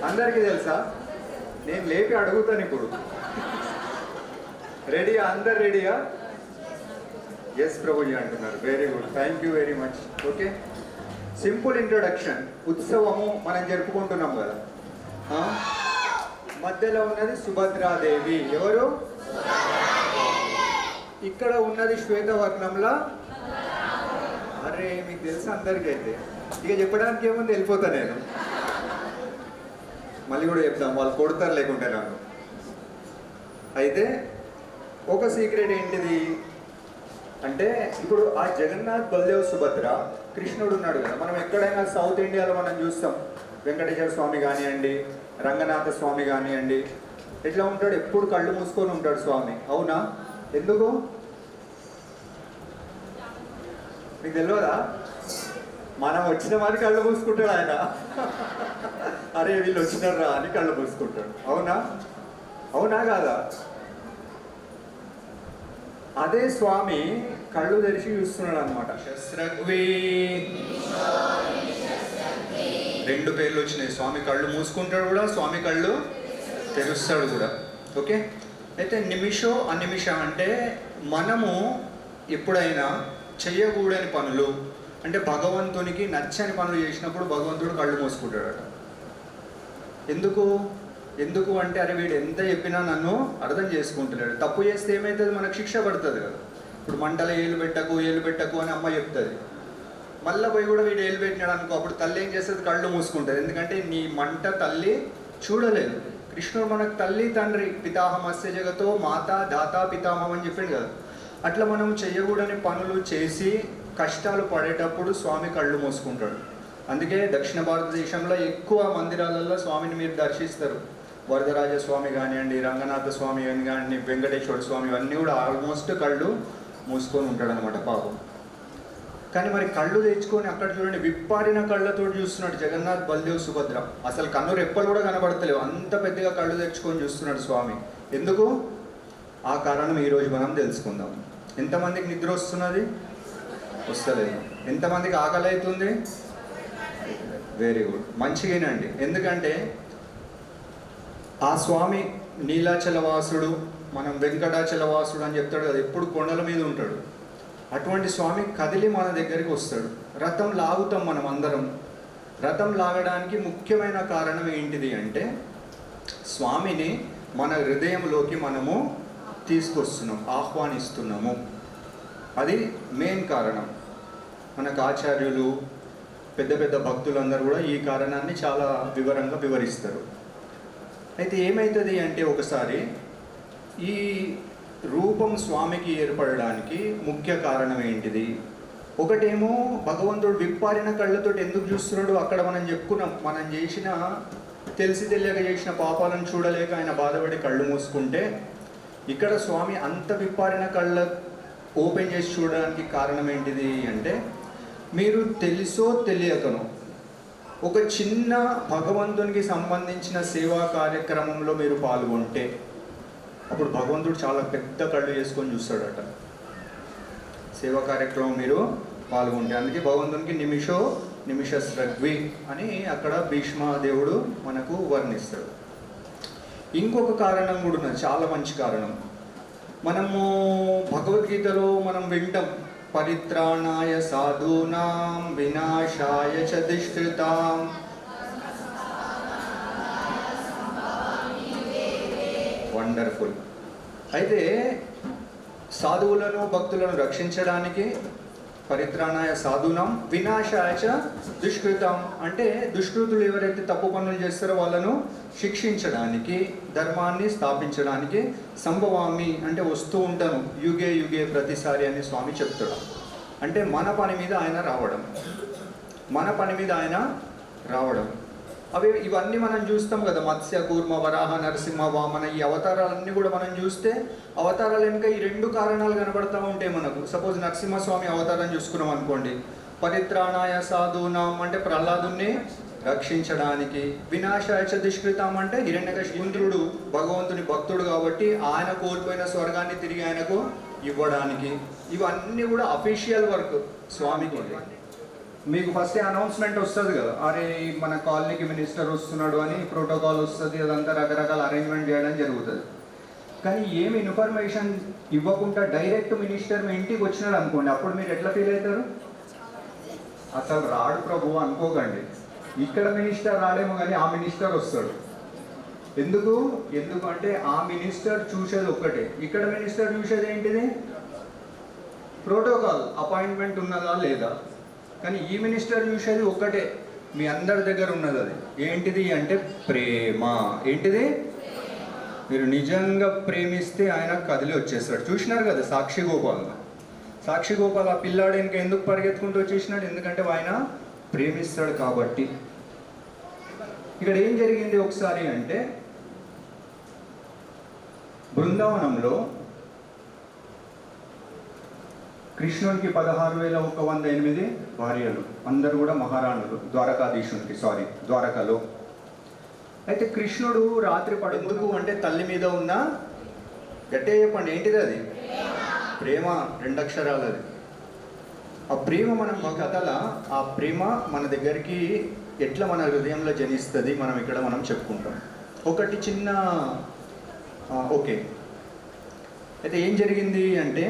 అందరికీ తెలుసా? నేను లేపి అడుగుతాను ఇప్పుడు. రెడీయా? అందరు రెడీయా? ఎస్ ప్రభుజీ అంటున్నారు. Very good, thank you very much. Okay, simple introduction. ఉత్సవము మనం జరుపుకుంటున్నాం కదా. మధ్యలో ఉన్నది సుభద్రాదేవి. ఎవరు? ఇక్కడ ఉన్నది శ్వేతవర్ణంలా. అరే మీకు తెలుసు అందరికీ. అయితే ఇక చెప్పడానికి ఏముంది, వెళ్ళిపోతా నేను. మళ్ళీ కూడా చెప్తాం, వాళ్ళు కొడతారు లేకుంటే నన్ను. అయితే ఒక సీక్రెట్ ఏంటిది అంటే, ఇప్పుడు ఆ జగన్నాథ్, బలదేవ్, సుభద్ర, కృష్ణుడు ఉన్నాడు కదా. మనం ఎక్కడైనా సౌత్ ఇండియాలో మనం చూస్తాం, వెంకటేశ్వర స్వామి కానివ్వండి, రంగనాథ స్వామి కానివ్వండి, ఎట్లా ఉంటాడు, ఎప్పుడు కళ్ళు మూసుకొని ఉంటాడు స్వామి. అవునా? ఎందుకు మీకు తెలియదా? మనం వచ్చిన వారి కళ్ళు మూసుకుంటాడు ఆయన. అరే వీళ్ళు వచ్చినారా అని కళ్ళు మూసుకుంటాడు. అవునా? అవునా కాదా? అదే స్వామి కళ్ళు తెరిచి చూస్తున్నాడు అనమాట. శస్త్రగ్వి, 2 పేర్లు వచ్చినాయి. స్వామి కళ్ళు మూసుకుంటాడు కూడా, స్వామి కళ్ళు తెరుస్తాడు కూడా. ఓకే. అయితే నిమిషో అనిమిష అంటే మనము ఎప్పుడైనా చెయ్యకూడని పనులు, అంటే భగవంతునికి నచ్చని పనులు చేసినప్పుడు భగవంతుడు కళ్ళు మూసుకుంటాడట. ఎందుకు అంటే, అరే వీడు ఎంత చెప్పినా నన్ను అర్థం చేసుకుంటున్నాడు. తప్పు చేస్తే ఏమవుతుంది, మనకు శిక్ష పడుతుంది కదా. ఇప్పుడు మంటలో ఏలు పెట్టకు అని అమ్మ చెప్తుంది. మళ్ళీ పోయి కూడా వీడు ఏలు పెట్టినాడు అనుకో, అప్పుడు తల్లి ఏం చేస్తుంది, కళ్ళు మూసుకుంటుంది. ఎందుకంటే నీ మంట తల్లి చూడలేదు. కృష్ణుడు మనకు తల్లి, తండ్రి, పితాహమస్య జగతో మాత దాత పితామహం అని చెప్పిండు కదా. అట్లా మనం చెయ్యకూడని పనులు చేసి కష్టాలు పడేటప్పుడు స్వామి కళ్ళు మూసుకుంటాడు. అందుకే దక్షిణ భారతదేశంలో ఎక్కువ మందిరాలలో స్వామిని మీరు దర్శిస్తారు. వరదరాజ స్వామి కానివ్వండి, రంగనాథ స్వామి కానివ్వండి, వెంకటేశ్వర స్వామి, ఇవన్నీ కూడా ఆల్మోస్ట్ కళ్ళు మూసుకొని ఉంటాడు అనమాట పాపం. కానీ మరి కళ్ళు తెచ్చుకొని అక్కడ చూడండి, విప్పారిన కళ్ళతో చూస్తున్నాడు జగన్నాథ్, బలదేవ్, సుభద్ర. అసలు కన్ను రెప్పలు కూడా కనబడతలేవు, అంత పెద్దగా కళ్ళు తెచ్చుకొని చూస్తున్నాడు స్వామి. ఎందుకు? ఆ కారణం ఈరోజు మనం తెలుసుకుందాం. ఎంతమందికి నిద్ర వస్తున్నది? వస్తలేదు. ఎంతమందికి ఆకలి అవుతుంది? వెరీ గుడ్, మంచిగానండి. ఎందుకంటే ఆ స్వామి నీలాచలవాసుడు, మనం వెంకటాచలవాసుడు అని చెప్తాడు కదా, ఎప్పుడు కొండల మీద ఉంటాడు. అటువంటి స్వామి కదిలి మన దగ్గరికి వస్తాడు. రథం లాగుతాం మనం అందరం. రథం లాగడానికి ముఖ్యమైన కారణం ఏంటిది అంటే, స్వామిని మన హృదయంలోకి మనము తీసుకొస్తున్నాం, ఆహ్వానిస్తున్నాము. అది మెయిన్ కారణం. మనకు ఆచార్యులు, పెద్ద పెద్ద భక్తులందరూ కూడా ఈ కారణాన్ని చాలా వివరంగా వివరిస్తారు. అయితే ఏమవుతుంది అంటే, ఒకసారి ఈ రూపం స్వామికి ఏర్పడడానికి ముఖ్య కారణం ఏంటిది? ఒకటేమో భగవంతుడు విప్పారిన కళ్ళతో ఎందుకు చూస్తున్నాడు, అక్కడ మనం చెప్పుకున్నాం. మనం చేసిన తెలిసి తెలియక చేసిన పాపాలను చూడలేక ఆయన బాధపడి కళ్ళు మూసుకుంటే, ఇక్కడ స్వామి అంత విప్పారిన కళ్ళ ఓపెన్ చేసి చూడడానికి కారణం ఏంటిది అంటే, మీరు తెలుసో తెలియకనో ఒక చిన్న భగవంతునికి సంబంధించిన సేవా కార్యక్రమంలో మీరు పాల్గొంటే, అప్పుడు భగవంతుడు చాలా పెద్ద కళ్ళు చేసుకొని చూస్తాడట. సేవా కార్యక్రమం మీరు పాల్గొంటే, అందుకే భగవంతునికి నిమిషస్రగ్వి అని అక్కడ భీష్మదేవుడు మనకు వర్ణిస్తాడు. ఇంకొక కారణం కూడా ఉన్నది, చాలా మంచి కారణం. మనము భగవద్గీతలో మనం వింటాం, పరిత్రాణాయ సాధూనాం వినాశాయ చ దుష్కృతాం. వండర్ఫుల్. అయితే సాధువులను, భక్తులను రక్షించడానికి పరిత్రాణాయ సాధూనాం వినాశాయ చ దుష్కృతం అంటే, దుష్కృతులు ఎవరైతే తప్పు పనులు చేస్తారో వాళ్ళను శిక్షించడానికి, ధర్మాన్ని స్థాపించడానికి, సంభవామి అంటే వస్తూ ఉంటాను యుగే యుగే ప్రతిసారి అని స్వామి చెప్తాడు. అంటే మన పని మీద ఆయన రావడం. ఇవన్నీ మనం చూస్తాం కదా, మత్స్య, కూర్మ, వరాహ, నరసింహ, వామన, ఈ అవతారాలన్నీ కూడా మనం చూస్తే అవతారాల వెనుక ఈ 2 కారణాలు కనబడతా ఉంటాయి మనకు. సపోజ్ నరసింహస్వామి అవతారం చూసుకున్నాం అనుకోండి, పరిత్రాణాయ సాధూనాం అంటే ప్రహ్లాదుని రక్షించడానికి, వినాశాయ చ దుష్కృతాం అంటే హిరణ్యకశిపుడు భగవంతుని భక్తుడు కాబట్టి ఆయన కోల్పోయిన స్వర్గాన్ని తిరిగి ఆయనకు ఇవ్వడానికి. ఇవన్నీ కూడా అఫీషియల్ వర్క్ స్వామికి. మీకు ఫస్ట్ అనౌన్స్మెంట్ వస్తుంది కదా, అరే మన కాలనీకి మినిస్టర్ వస్తున్నాడు అని ప్రోటోకాల్ వస్తుంది, అదంతా రకరకాల అరేంజ్మెంట్ చేయడం జరుగుతుంది. కానీ ఏమి ఇన్ఫర్మేషన్ ఇవ్వకుండా డైరెక్ట్ మినిస్టర్ మీ ఇంటికి వచ్చినాడు అనుకోండి, అప్పుడు మీరు ఎట్లా ఫీల్ అవుతారు? అసలు రాడు ప్రభు అనుకోకండి. ఇక్కడ మినిస్టర్ రాడేమో కానీ ఆ మినిస్టర్ వస్తాడు. ఎందుకంటే ఆ మినిస్టర్ చూసేది ఒక్కటే, ఇక్కడ మినిస్టర్ చూసేది ఏంటిది? ప్రోటోకాల్, అపాయింట్మెంట్ ఉన్నదా లేదా. కానీ ఈ మినిస్టర్ చూసేది ఒక్కటే, మీ అందరి దగ్గర ఉన్నది అది. ఏంటిది అంటే ప్రేమ. ఏంటిది? మీరు నిజంగా ప్రేమిస్తే ఆయన కదిలి వచ్చేస్తాడు. చూసినారు కదా సాక్షి గోపాల్. సాక్షి గోపాల్ ఆ పిల్లాడు ఇంకా ఎందుకు పరిగెత్తుకుంటూ వచ్చేసినాడు? ఎందుకంటే ఆయన ప్రేమిస్తాడు కాబట్టి. ఇక్కడ ఏం జరిగింది ఒకసారి అంటే, బృందావనంలో కృష్ణునికి 16,108 భార్యలు, అందరూ కూడా మహారాణులు, ద్వారకలో. అయితే కృష్ణుడు రాత్రి పడేందుకు అంటే తల్లి మీద ఉన్న, గట్టిగా చెప్పండి ఏంటిది అది? ప్రేమ. 2 అక్షరాలు అది. ఆ ప్రేమ మనం కథల, ఆ ప్రేమ మన దగ్గరికి ఎట్లా మన హృదయంలో జనిస్తుంది మనం చెప్పుకుంటాం. ఒకటి చిన్న ఓకే. అయితే ఏం జరిగింది అంటే,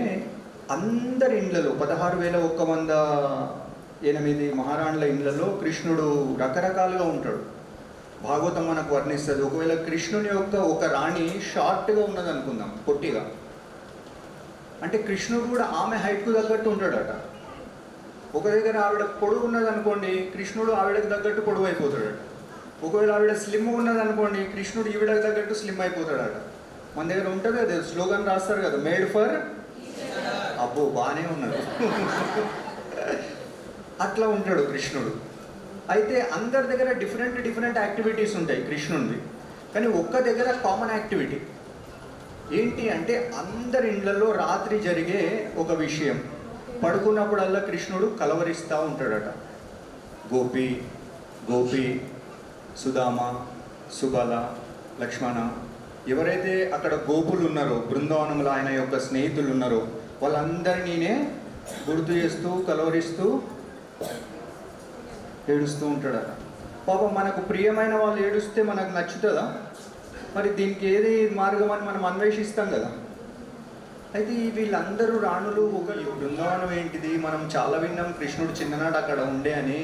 అందరి ఇండ్లలో 16,108 మహారాణుల ఇండ్లలో కృష్ణుడు రకరకాలుగా ఉంటాడు. భాగవతం మనకు వర్ణిస్తుంది. ఒకవేళ కృష్ణుని యొక్క ఒక రాణి షార్ట్గా ఉన్నది అనుకుందాం, పొట్టిగా, అంటే కృష్ణుడు కూడా ఆమె హైట్కు తగ్గట్టు ఉంటాడట. ఒక దగ్గర ఆవిడ పొడుగు ఉన్నది అనుకోండి, కృష్ణుడు ఆవిడకి తగ్గట్టు పొడుగు అయిపోతాడట. ఒకవేళ ఆవిడ స్లిమ్ ఉన్నది అనుకోండి, కృష్ణుడు ఈవిడకి తగ్గట్టు స్లిమ్ అయిపోతాడట. మన దగ్గర ఉంటుంది అదే స్లోగన్ రాస్తారు కదా, మేడ్ ఫర్. అబ్బో బాగానే ఉన్నారు. అట్లా ఉంటాడు కృష్ణుడు. అయితే అందరి దగ్గర డిఫరెంట్ యాక్టివిటీస్ ఉంటాయి కృష్ణుడివి, కానీ ఒక్క దగ్గర కామన్ యాక్టివిటీ ఏంటి అంటే, అందరి ఇండ్లలో రాత్రి జరిగే ఒక విషయం, పడుకున్నప్పుడల్లా కృష్ణుడు కలవరిస్తూ ఉంటాడట. గోపి, సుధామ, సుబల, లక్ష్మణ, ఎవరైతే అక్కడ గోపులు ఉన్నారో, బృందావనంలో ఆయన యొక్క స్నేహితులు ఉన్నారో, వాళ్ళందరినీనే గుర్తు చేస్తూ కలవరిస్తూ ఏడుస్తూ ఉంటాడట. పాపం మనకు ప్రియమైన వాళ్ళు ఏడుస్తే మనకు నచ్చుతుందా? మరి దీనికి ఏది మార్గం అని మనం అన్వేషిస్తాం కదా. అయితే వీళ్ళందరూ రాణులు ఒక బృందావనం ఏంటిది, మనం చాలా విన్నాం కృష్ణుడు చిన్ననాడు అక్కడ ఉండే అని.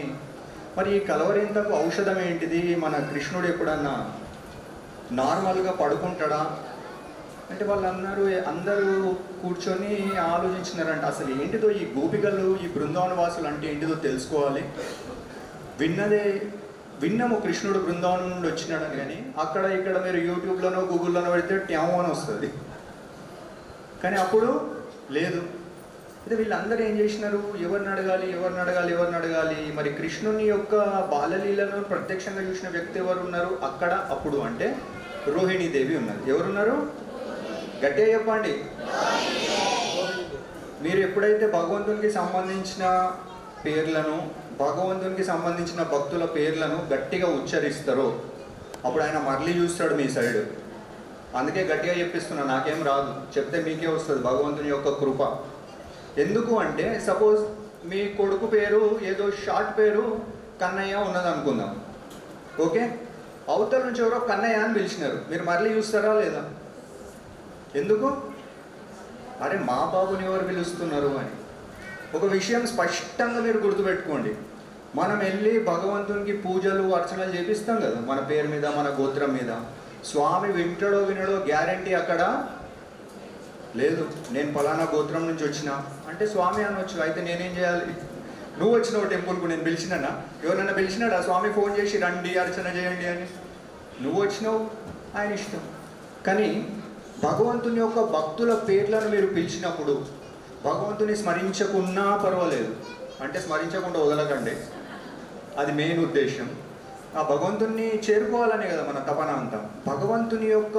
మరి ఈ కలవరింతకు ఔషధం ఏంటిది? మన కృష్ణుడు ఎప్పుడన్నా నార్మల్గా పడుకుంటాడా అంటే, అందరూ కూర్చొని ఆలోచించినారంట, అసలు ఏంటిదో ఈ గోపికలు, ఈ బృందావన వాసులు అంటే ఏంటిదో తెలుసుకోవాలి. విన్నాము కృష్ణుడు బృందావనం నుండి వచ్చినాడని, కానీ అక్కడ ఇక్కడ మీరు యూట్యూబ్లోనో గూగుల్లోనో పెడితే ట్యాము అని వస్తుంది, కానీ అప్పుడు లేదు. అయితే వీళ్ళందరూ ఏం చేసినారు, ఎవరిని అడగాలి. మరి కృష్ణుని యొక్క బాలలీలను ప్రత్యక్షంగా చూసిన వ్యక్తి ఎవరు ఉన్నారు అక్కడ అప్పుడు అంటే? రోహిణీదేవి ఉన్నారు. ఎవరున్నారు? గట్టిగా చెప్పండి. మీరు ఎప్పుడైతే భగవంతునికి సంబంధించిన పేర్లను, భగవంతునికి సంబంధించిన భక్తుల పేర్లను గట్టిగా ఉచ్చరిస్తారో అప్పుడు ఆయన మరలి చూస్తాడు మీ సైడ్. అందుకే గట్టిగా చెప్పిస్తున్నా, నాకేం రాదు, చెప్తే మీకే వస్తుంది భగవంతుని యొక్క కృప. ఎందుకు అంటే, సపోజ్ మీ కొడుకు పేరు ఏదో షార్ట్ పేరు కన్నయ్య ఉన్నది అనుకుందాం, ఓకే, అవతల నుంచి ఎవరో కన్నయ్య అని పిలిచినారు, మీరు మరలి చూస్తారా లేదా? ఎందుకు? అరే మా బాబుని ఎవరు పిలుస్తున్నారు అని. ఒక విషయం స్పష్టంగా మీరు గుర్తుపెట్టుకోండి, మనం వెళ్ళి భగవంతునికి పూజలు అర్చనలు చేపిస్తాం కదా మన పేరు మీద, మన గోత్రం మీద. స్వామి వింటాడో వినడో గ్యారంటీ అక్కడ లేదు. నేను ఫలానా గోత్రం నుంచి వచ్చిన అంటే స్వామి అనొచ్చు. అయితే నేనేం చేయాలి? నువ్వు వచ్చినావు టెంపుల్కు, నేను పిలిచినా? ఎవరైనా పిలిచినాడా స్వామి ఫోన్ చేసి రండి అర్చన చేయండి అని? నువ్వు వచ్చినావు, ఆయన ఇష్టం. కానీ భగవంతుని యొక్క భక్తుల పేర్లను మీరు పిలిచినప్పుడు భగవంతుని స్మరించకున్నా పర్వాలేదు, అంటే స్మరించకుండా వదలకండి, అది మెయిన్ ఉద్దేశం. ఆ భగవంతుని చేరుకోవాలనే కదా మన తపన అంతా. భగవంతుని యొక్క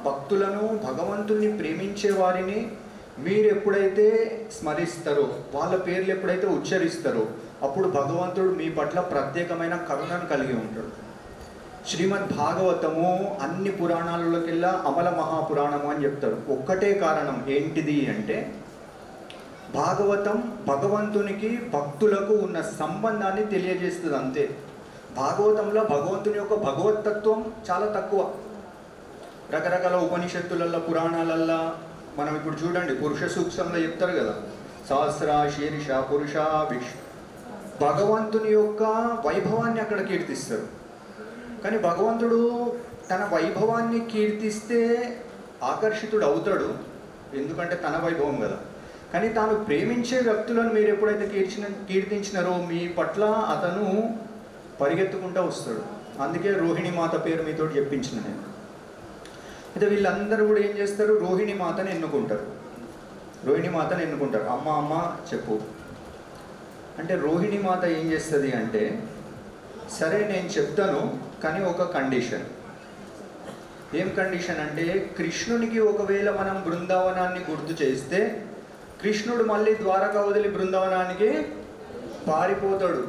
భక్తులను, భగవంతుని ప్రేమించే వారిని మీరు ఎప్పుడైతే స్మరిస్తారో, వాళ్ళ పేర్లు ఎప్పుడైతే ఉచ్చరిస్తారో అప్పుడు భగవంతుడు మీ పట్ల ప్రత్యేకమైన కరుణను కలిగి ఉంటాడు. శ్రీమద్ భాగవతము అన్ని పురాణాలలోకెల్లా అమల మహాపురాణము అని చెప్తారు. ఒక్కటే కారణం ఏంటిది అంటే, భాగవతం భగవంతునికి భక్తులకు ఉన్న సంబంధాన్ని తెలియజేస్తుంది అంతే. భాగవతంలో భగవంతుని యొక్క భగవతత్వం చాలా తక్కువ. రకరకాల ఉపనిషత్తులల్లో, పురాణాలల్లో మనం ఇప్పుడు చూడండి, పురుష సూక్తంలో చెప్తారు కదా, సహస్ర శీర్ష పురుష విష్ణు, భగవంతుని యొక్క వైభవాన్ని అక్కడ కీర్తిస్తారు. కానీ భగవంతుడు తన వైభవాన్ని కీర్తిస్తే ఆకర్షితుడు అవుతాడు, ఎందుకంటే తన వైభవం కదా. కానీ తాను ప్రేమించే వ్యక్తులను మీరు ఎప్పుడైతే కీర్తించినారో మీ పట్ల అతను పరిగెత్తుకుంటూ వస్తాడు. అందుకే రోహిణి మాత పేరు మీతో చెప్పించిన నేను. అయితే వీళ్ళందరూ కూడా ఏం చేస్తారు, రోహిణి మాతను ఎన్నుకుంటారు. రోహిణి మాతను ఎన్నుకుంటారు. అమ్మ అమ్మ చెప్పు అంటే రోహిణి మాత ఏం చేస్తుంది అంటే, సరే నేను చెప్తాను కానీ ఒక కండిషన్. ఏం కండిషన్ అంటే, కృష్ణునికి ఒకవేళ మనం బృందావనాన్ని గుర్తు చేస్తే కృష్ణుడు మళ్ళీ ద్వారకా వదిలి బృందావనానికి పారిపోతాడు.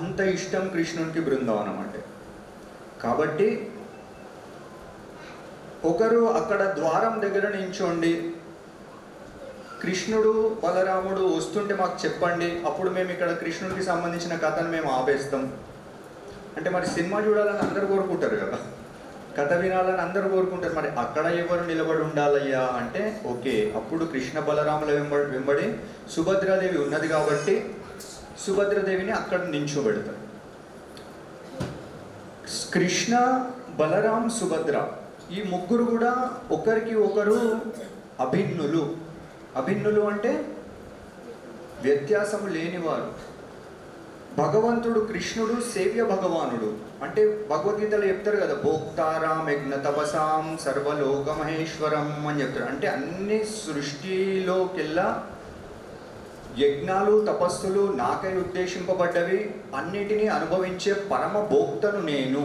అంత ఇష్టం కృష్ణునికి బృందావనం అంటే. కాబట్టి ఒకరు అక్కడ ద్వారం దగ్గర నించోండి, కృష్ణుడు బలరాముడు వస్తుంటే మాకు చెప్పండి, అప్పుడు మేము ఇక్కడ కృష్ణుడికి సంబంధించిన కథను మేము ఆపేస్తాం. అంటే మరి సినిమా చూడాలని అందరూ కోరుకుంటారు కదా, కథ వినాలని అందరూ కోరుకుంటారు. మరి అక్కడ ఎవరు నిలబడి ఉండాలయ్యా అంటే, ఓకే, అప్పుడు కృష్ణ బలరాముల వెంబడి సుభద్రాదేవి ఉన్నది కాబట్టి సుభద్రాదేవిని అక్కడ నించోబెడతారు. కృష్ణ, బలరాం, సుభద్ర ఈ ముగ్గురు కూడా ఒకరికి ఒకరు అభిన్నులు. అభిన్నులు అంటే వ్యత్యాసము లేనివారు. భగవంతుడు కృష్ణుడు సేవ్య భగవానుడు. అంటే భగవద్గీతలో చెప్తారు కదా, భోక్తారాం యజ్ఞ తపసాం సర్వలోక మహేశ్వరం అని చెప్తారు. అంటే అన్ని సృష్టిలోకెల్లా యజ్ఞాలు తపస్సులు నాకై ఉద్దేశింపబడ్డవి, అన్నిటినీ అనుభవించే పరమ భోక్తను నేను.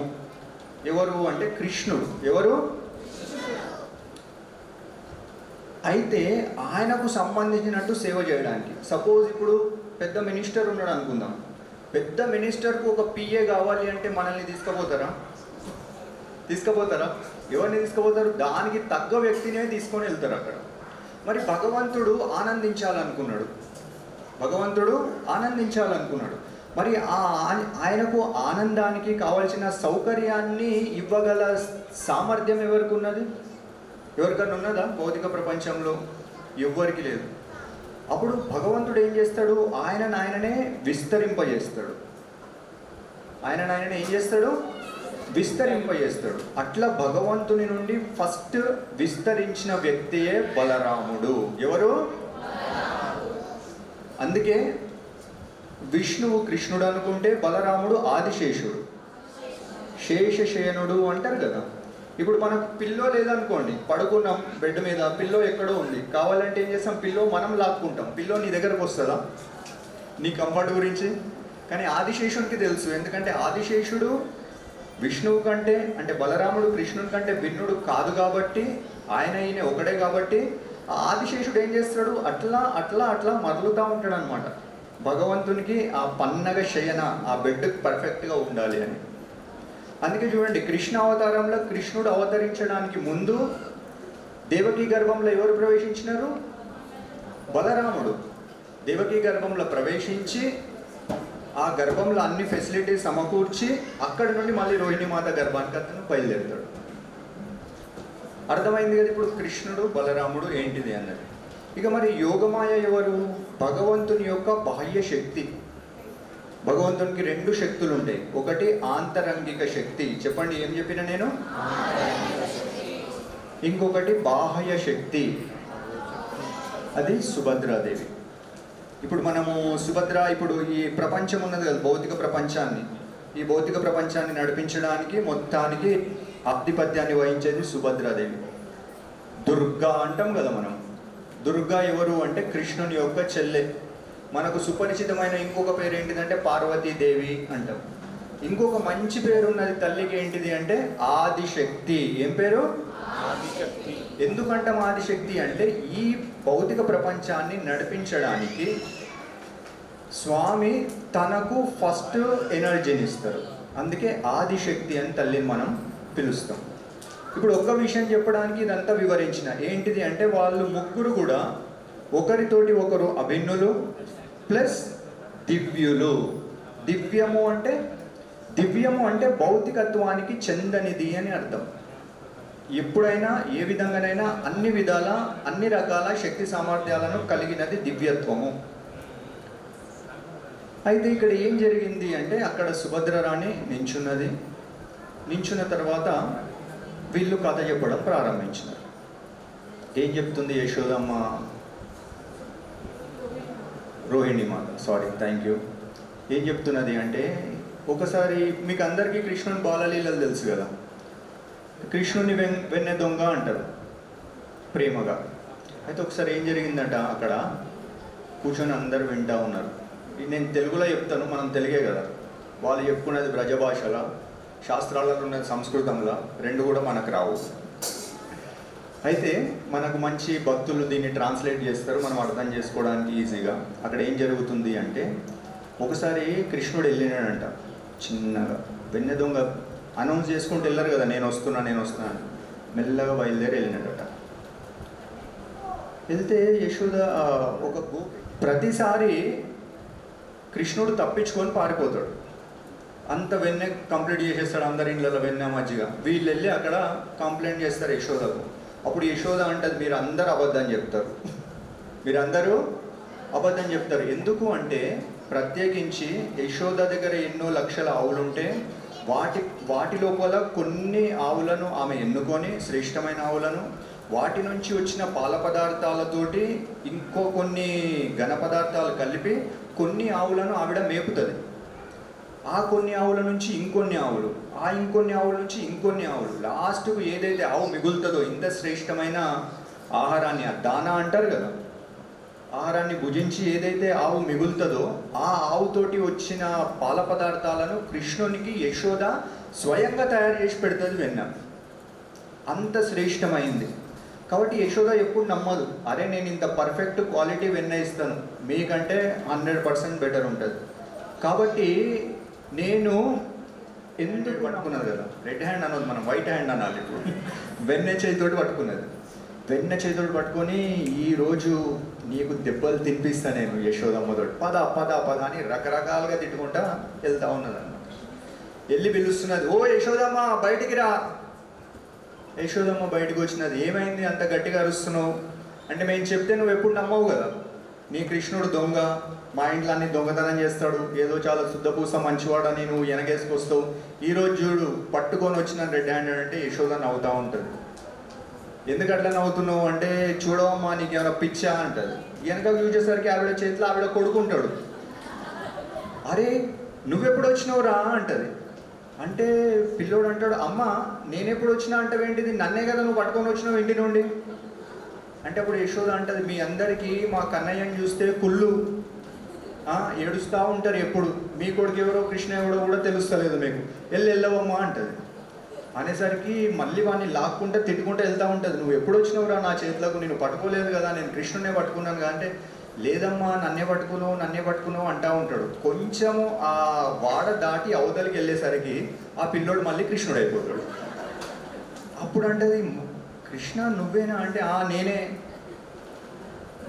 ఎవరు అంటే కృష్ణుడు. ఎవరు? అయితే ఆయనకు సంబంధించినట్టు సేవ చేయడానికి. సపోజ్ ఇప్పుడు పెద్ద మినిస్టర్ ఉన్నాడు అనుకుందాం. పెద్ద మినిస్టర్కు ఒక పిఏ కావాలి అంటే మనల్ని తీసుకుపోతారా? ఎవరిని తీసుకుపోతారు? దానికి తగ్గ వ్యక్తినే తీసుకొని వెళ్తారు అక్కడ. మరి భగవంతుడు ఆనందించాలనుకున్నాడు. మరి ఆయనకు ఆనందానికి కావలసిన సౌకర్యాన్ని ఇవ్వగల సామర్థ్యం ఎవరికి ఉన్నది? ఎవరికన్నా ఉన్నదా భౌతిక ప్రపంచంలో? ఎవ్వరికి లేదు. అప్పుడు భగవంతుడు ఏం చేస్తాడు? ఆయననే విస్తరింపజేస్తాడు. విస్తరింపజేస్తాడు. అట్లా భగవంతుని నుండి ఫస్ట్ విస్తరించిన వ్యక్తియే బలరాముడు. ఎవరు? అందుకే విష్ణువు కృష్ణుడు అనుకుంటే బలరాముడు ఆదిశేషుడు. శేషశయనుడు అంటారు కదా. ఇప్పుడు మనకు పిల్లో లేదనుకోండి, పడుకున్నాం బెడ్ మీద, పిల్లో ఎక్కడో ఉంది, కావాలంటే ఏం చేస్తాం? పిల్లో మనం లాక్కుంటాం. పిల్లో నీ దగ్గరకు వస్తుందా నీ కంఫర్ట్ గురించి? కానీ ఆదిశేషునికి తెలుసు. ఎందుకంటే ఆదిశేషుడు విష్ణువు కంటే, అంటే బలరాముడు కృష్ణుడి కంటే భిన్నుడు కాదు కాబట్టి, ఈయన ఒకడే కాబట్టి ఆదిశేషుడు ఏం చేస్తాడు? అట్లా మరలుతూ ఉంటాడు అనమాట. భగవంతునికి ఆ పన్నగ శయన, ఆ బెడ్ పర్ఫెక్ట్గా ఉండాలి అని. అందుకే చూడండి, కృష్ణ అవతారంలో కృష్ణుడు అవతరించడానికి ముందు దేవకీ గర్భంలో ఎవరు ప్రవేశించినారు? బలరాముడు. దేవకీ గర్భంలో ప్రవేశించి ఆ గర్భంలో అన్ని ఫెసిలిటీస్ సమకూర్చి అక్కడి నుండి మళ్ళీ రోహిణి మాత గర్భానికి అతను బయలుదేరుతాడు. అర్థమైంది కదా ఇప్పుడు కృష్ణుడు బలరాముడు ఏంటిది అన్నది. ఇక మరి యోగమాయ ఎవరు? భగవంతుని యొక్క బాహ్య శక్తి. భగవంతునికి రెండు శక్తులు ఉంటాయి. ఒకటి ఆంతరంగిక శక్తి. చెప్పండి, ఏం చెప్పిన నేను? ఇంకొకటి బాహ్య శక్తి, అది సుభద్రాదేవి. ఇప్పుడు మనము ఇప్పుడు ఈ ప్రపంచం ఉన్నది కదా, భౌతిక ప్రపంచాన్ని, ఈ భౌతిక ప్రపంచాన్ని నడిపించడానికి మొత్తానికి ఆధిపత్యాన్ని వహించేది సుభద్రాదేవి. దుర్గా అంటాం కదా మనం. దుర్గా ఎవరు అంటే కృష్ణుని యొక్క చెల్లె. మనకు సుపరిచితమైన ఇంకొక పేరు ఏంటిదంటే పార్వతీదేవి అంటాం. ఇంకొక మంచి పేరు ఉన్నది తల్లికి, ఏంటిది అంటే ఆదిశక్తి. ఏం పేరు? ఆదిశక్తి. ఎందుకంటాం ఆదిశక్తి అంటే, ఈ భౌతిక ప్రపంచాన్ని నడిపించడానికి స్వామి తనకు ఫస్ట్ ఎనర్జీని ఇస్తారు. అందుకే ఆదిశక్తి అని తల్లిని మనం పిలుస్తాం. ఇప్పుడు ఒక్క విషయం చెప్పడానికి ఇదంతా వివరించిన. ఏంటిది అంటే, వాళ్ళు ముగ్గురు కూడా ఒకరితోటి ఒకరు అభిన్నులు ప్లస్ దివ్యులు. దివ్యము అంటే భౌతికత్వానికి చెందనిది అని అర్థం. ఎప్పుడైనా ఏ విధంగానైనా అన్ని రకాల శక్తి సామర్థ్యాలను కలిగినది దివ్యత్వము. అయితే ఇక్కడ ఏం జరిగింది అంటే, అక్కడ సుభద్రరాణి నించున్న తర్వాత వీళ్ళు కథ చెప్పడం ప్రారంభించినారు. ఏం చెప్తుంది యశోదమ్మ? రోహిణి మాత, థ్యాంక్ యూ. ఏం చెప్తున్నది అంటే, ఒకసారి మీకు అందరికీ కృష్ణుని బాలలీలలు తెలుసు కదా. కృష్ణుని వెన్నె దొంగ అంటారు ప్రేమగా. అయితే ఒకసారి ఏం జరిగిందంట, అక్కడ కూర్చొని అందరు వింటూ ఉన్నారు. నేను తెలుగులో చెప్తాను, మనం తెలుగే కదా. వాళ్ళు చెప్పుకునేది బ్రజ భాషలో, శాస్త్రాలలో ఉన్నది సంస్కృతంలో, రెండు కూడా మనకు రావు. అయితే మనకు మంచి భక్తులు దీన్ని ట్రాన్స్లేట్ చేస్తారు, మనం అర్థం చేసుకోవడానికి ఈజీగా. అక్కడ ఏం జరుగుతుంది అంటే, ఒకసారి కృష్ణుడు వెళ్ళినాడంట చిన్నగా. వెన్నె దొంగ అనౌన్స్ చేసుకుంటూ వెళ్ళారు కదా, నేను వస్తున్నా అని. మెల్లగా బయలుదేరి వెళ్ళినాడట. వెళ్తే యశోద ఒక ప్రతిసారి కృష్ణుడు తప్పించుకొని పారిపోతాడు. అంత వెన్నె కంప్లీట్ చేసేస్తాడు, అందరి ఇళ్ళలో వెన్నె మజ్జిగ. వీళ్ళు వెళ్ళి అక్కడ కంప్లైంట్ చేస్తారు యశోదకు. అప్పుడు యశోద అంటది, మీరు అందరూ అబద్ధం చెప్తారు, మీరందరూ అబద్ధం చెప్తారు. ఎందుకు అంటే, ప్రత్యేకించి యశోద దగ్గర ఎన్నో లక్షల ఆవులుంటే వాటి లోపల కొన్ని ఆవులను ఆమె ఎన్నుకొని, శ్రేష్టమైన ఆవులను, వాటి నుంచి వచ్చిన పాల పదార్థాలతోటి ఇంకో కొన్ని ఘన పదార్థాలు కలిపి కొన్ని ఆవులను ఆవిడ మేపుతుంది. ఆ కొన్ని ఆవుల నుంచి ఇంకొన్ని ఆవులు, ఆ ఇంకొన్ని ఆవుల నుంచి ఇంకొన్ని ఆవులు, లాస్ట్కు ఏదైతే ఆవు మిగులుతుందో, ఇంత శ్రేష్టమైన ఆహారాన్ని, దానా అంటారు కదా, ఆహారాన్ని భుజించి ఏదైతే ఆవు మిగులుతుందో ఆ ఆవుతోటి వచ్చిన పాల పదార్థాలను కృష్ణునికి యశోద స్వయంగా తయారు చేసి పెడుతుంది వెన్న. అంత శ్రేష్టమైంది. కాబట్టి యశోద ఎప్పుడు నమ్మదు, అరే నేను ఇంత పర్ఫెక్ట్ క్వాలిటీ వెన్న ఇస్తాను, మీకంటే 100% బెటర్ ఉంటుంది. కాబట్టి నేను ఎందుకు పట్టుకున్నది కదా, రెడ్ హ్యాండ్ అనొద్దు, మనం వైట్ హ్యాండ్ అనాలి. ఇప్పుడు వెన్నె చేతితోటి పట్టుకున్నది. వెన్నె చేతితోటి పట్టుకొని, ఈరోజు నీకు దెబ్బలు తినిపిస్తా నేను యశోదమ్మతో, పద పద పద అని రకరకాలుగా తిట్టుకుంటా వెళ్తా ఉన్నదన్నమాట. వెళ్ళి పిలుస్తున్నది, ఓ యశోదమ్మ బయటికి రా. యశోదమ్మ బయటకు వచ్చినది. ఏమైంది అంత గట్టిగా అరుస్తున్నావు అంటే, మేము చెప్తే నువ్వు ఎప్పుడు నమ్మవు కదా, నీ కృష్ణుడు దొంగ, మా ఇంట్లో అన్ని దొంగతనం చేస్తాడు, ఏదో చాలా శుద్ధపూస మంచివాడని నువ్వు వెనకేసుకొస్తావు, ఈరోజు చూడు పట్టుకొని వచ్చిన రెడ్ హ్యాండెడ్ అంటే యశోద నవ్వుతూ ఉంటుంది. ఎందుకు అట్లా నవ్వుతున్నావు అంటే, చూడవమ్మా నీకు ఏమైనా పిచ్చా అంటుంది. వెనక చూసేసరికి ఆవిడ చేతిలో ఆవిడ కొడుకుంటాడు. అరే నువ్వెప్పుడు వచ్చినావు రా అంటది. అంటే పిల్లోడు అంటాడు, అమ్మ నేనెప్పుడు వచ్చినా అంటే ఏంటిది, నన్నే కదా నువ్వు పట్టుకొని వచ్చినావు ఇంటి నుండి అంటే. అప్పుడు యశోద అంటది, మీ అందరికీ మా కన్నయ్యని చూస్తే కుళ్ళు, ఏడుస్తూ ఉంటారు ఎప్పుడు, మీ కొడుకు ఎవరో కృష్ణ ఎవరో కూడా తెలుస్తలేదు మీకు, వెళ్ళవమ్మా అంటది. అనేసరికి మళ్ళీ వాడిని లాక్కుంటే తిట్టుకుంటూ వెళ్తూ ఉంటుంది, నువ్వు ఎప్పుడు వచ్చినావురా నా చేతులకు, నేను పట్టుకోలేదు కదా, నేను కృష్ణునే పట్టుకున్నాను కదా అంటే, లేదమ్మా నన్నే పట్టుకున్నావు అంటూ ఉంటాడు. కొంచెము ఆ వాడ దాటి అవతలికి వెళ్ళేసరికి ఆ పిల్లోడు మళ్ళీ కృష్ణుడు అయిపోతాడు. అప్పుడు అంటది, కృష్ణ నువ్వేనా అంటే, నేనే.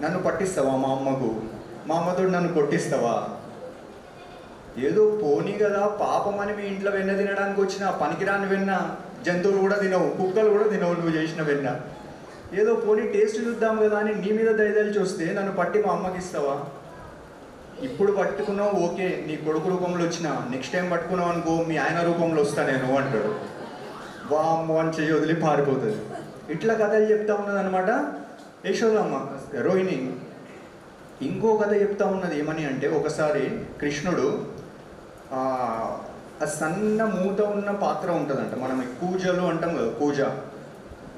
నన్ను పట్టిస్తావా మా అమ్మతో నన్ను కొట్టిస్తావా? ఏదో పోనీ కదా పాపం అని మీ ఇంట్లో వెన్న తినడానికి వచ్చిన పనికిరాని వెన్న, జంతువులు కూడా తినవు, కుక్కలు కూడా తినవు నువ్వు చేసిన వెన్న, ఏదో పోనీ టేస్ట్ చూద్దాం కదా అని నీ మీద దయదలి చూస్తే నన్ను పట్టి మా అమ్మకి ఇస్తావా? ఇప్పుడు పట్టుకున్నావు ఓకే, నీ కొడుకు రూపంలో వచ్చిన, నెక్స్ట్ టైం పట్టుకున్నావు అనుకో మీ ఆయన రూపంలో వస్తా నేను అంటాడు. వామ్మో అని చెయ్యి వదిలి పారిపోతుంది. ఇట్లా కథలు చెప్తా ఉన్నది అనమాట యశోదమ్మ. రోహిణి ఇంకో కథ చెప్తా ఉన్నది ఏమని అంటే, ఒకసారి కృష్ణుడు ఆ సన్న మూత ఉన్న పాత్ర ఉంటుందంట, మనం కూజలు అంటాం కదా,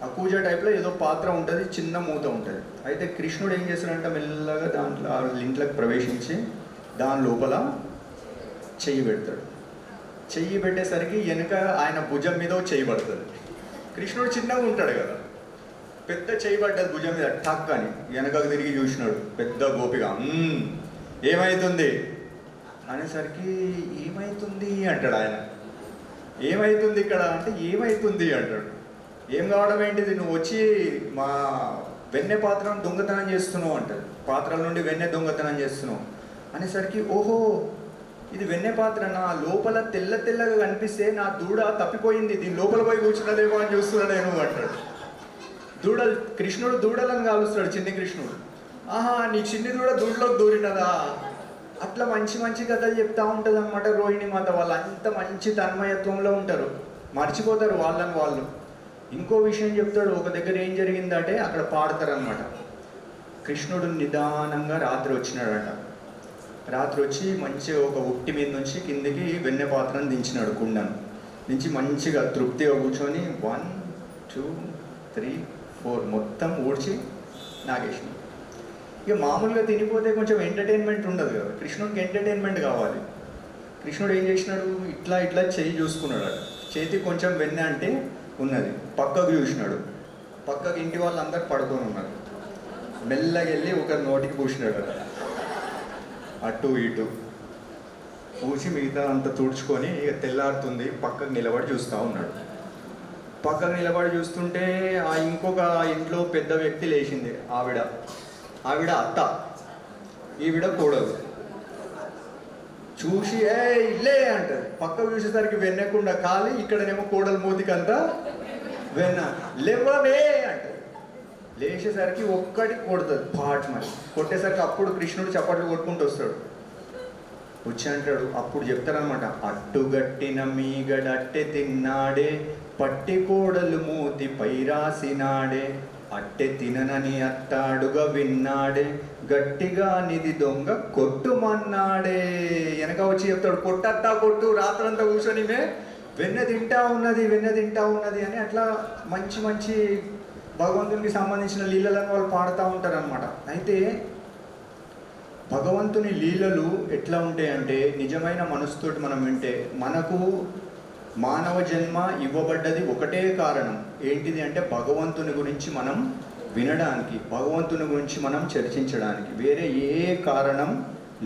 ఆ కూజ టైప్లో ఏదో పాత్ర ఉంటుంది, చిన్న మూత ఉంటుంది. అయితే కృష్ణుడు ఏం చేస్తాడంటే, మెల్లగా దాంట్లో ఇంట్లోకి ప్రవేశించి దాని లోపల చెయ్యి పెడతాడు. చెయ్యి పెట్టేసరికి వెనుక ఆయన భుజం మీద చెయ్యి పడుతుంది. కృష్ణుడు చిన్నగా ఉంటాడు కదా, పెద్ద చెయ్యి పడ్డది భుజం మీద, టక్ అని వెనకకు తిరిగి చూసినాడు. పెద్ద గోపిగా ఏమవుతుంది అనేసరికి, ఏమవుతుంది అంటాడు ఆయన. ఏమవుతుంది ఇక్కడ అంటే, ఏమవుతుంది అంటాడు. ఏం కావడం ఏంటిది, నువ్వు వచ్చి మా వెన్నె పాత్రను దొంగతనం చేస్తున్నావు అంటాడు. పాత్రల నుండి వెన్నె దొంగతనం చేస్తున్నావు అనేసరికి, ఓహో ఇది వెన్నె పాత్ర, నా లోపల తెల్లగా కనిపిస్తే నా దూడ తప్పిపోయింది, దీని లోపల పోయి కూర్చున్నదేమో అని చూస్తున్నాడు నేను అంటాడు. కృష్ణుడు దూడలను కాలుస్తాడు, చిన్ని కృష్ణుడు. నీ చిన్ని దూడలోకి దూరినదా? అట్లా మంచి కథలు చెప్తా ఉంటుంది అనమాట రోహిణి మాత. వాళ్ళు అంత మంచి తన్మయత్వంలో ఉంటారు, మర్చిపోతారు వాళ్ళని వాళ్ళు. ఇంకో విషయం చెప్తాడు, ఒక దగ్గర ఏం జరిగిందంటే అక్కడ పాడతారనమాట. కృష్ణుడు నిదానంగా రాత్రి వచ్చినాడట. రాత్రి వచ్చి మంచిగా ఒక ఉట్టి మీద నుంచి కిందికి వెన్నె పాత్రను దించినాడు, కుండను దించి మంచిగా తృప్తిగా కూర్చొని 1 2 3 4 మొత్తం ఊడ్చి నాగేసిన. ఇక మామూలుగా తినిపోతే కొంచెం ఎంటర్టైన్మెంట్ ఉండదు కదా, కృష్ణుడికి ఎంటర్టైన్మెంట్ కావాలి. కృష్ణుడు ఏం చేసినాడు, ఇట్లా ఇట్లా చెయ్యి చూసుకున్నాడు, చేతికి కొంచెం వెన్నె అంటే ఉన్నది, పక్కకు చూసినాడు, పక్కకు ఇంటి వాళ్ళందరూ పడుకొని ఉన్నారు. మెల్లగా వెళ్ళి ఒక నోటికి పూసినాడు, అటు ఇటు పూసి మిగతా అంతా తుడుచుకొని ఇక తెల్లారుతుంది, పక్కకు నిలబడి చూస్తూ ఉన్నాడు. పక్కకు నిలబడి చూస్తుంటే ఆ ఇంకొక ఇంట్లో పెద్ద వ్యక్తి లేచింది, ఆవిడ అత్త, ఈవిడ కోడలు. చూసి ఇల్లే అంటారు, పక్కకు చూసేసరికి వెన్నెకుండా కాలి, ఇక్కడనేమో కోడలు మూతికంతా వెన్న, లేవవే అంటారు. లేచేసరికి ఒక్కటి కొడుతుంది పాట్ మరి, కొట్టేసరికి అప్పుడు కృష్ణుడు చప్పట్లు కొట్టుకుంటూ వస్తాడు. వచ్చి అంటాడు, అప్పుడు చెప్తారనమాట, అట్టుగట్టిన మీగడట్టె తిన్నాడే, పట్టి కోడలు మూతి పైరాసినాడే, అట్టె తిననని అత్తాడుగా విన్నాడే, గట్టిగా నిధి దొంగ కొట్టుమన్నాడే. వెనక వచ్చి చెప్తాడు, కొట్టత్తా కొట్టు, రాత్రంతా కూర్చొని వెన్న తింటా ఉన్నది అని అట్లా మంచి మంచి భగవంతునికి సంబంధించిన లీలలను వాళ్ళు పాడుతూ ఉంటారు అనమాట. అయితే భగవంతుని లీలలు ఎట్లా ఉంటాయంటే, నిజమైన మనసుతోటి మనం వింటే, మనకు మానవ జన్మ ఇవ్వబడ్డది ఒకటే కారణం ఏంటిది అంటే, భగవంతుని గురించి మనం వినడానికి, భగవంతుని గురించి మనం చర్చించడానికి, వేరే ఏ కారణం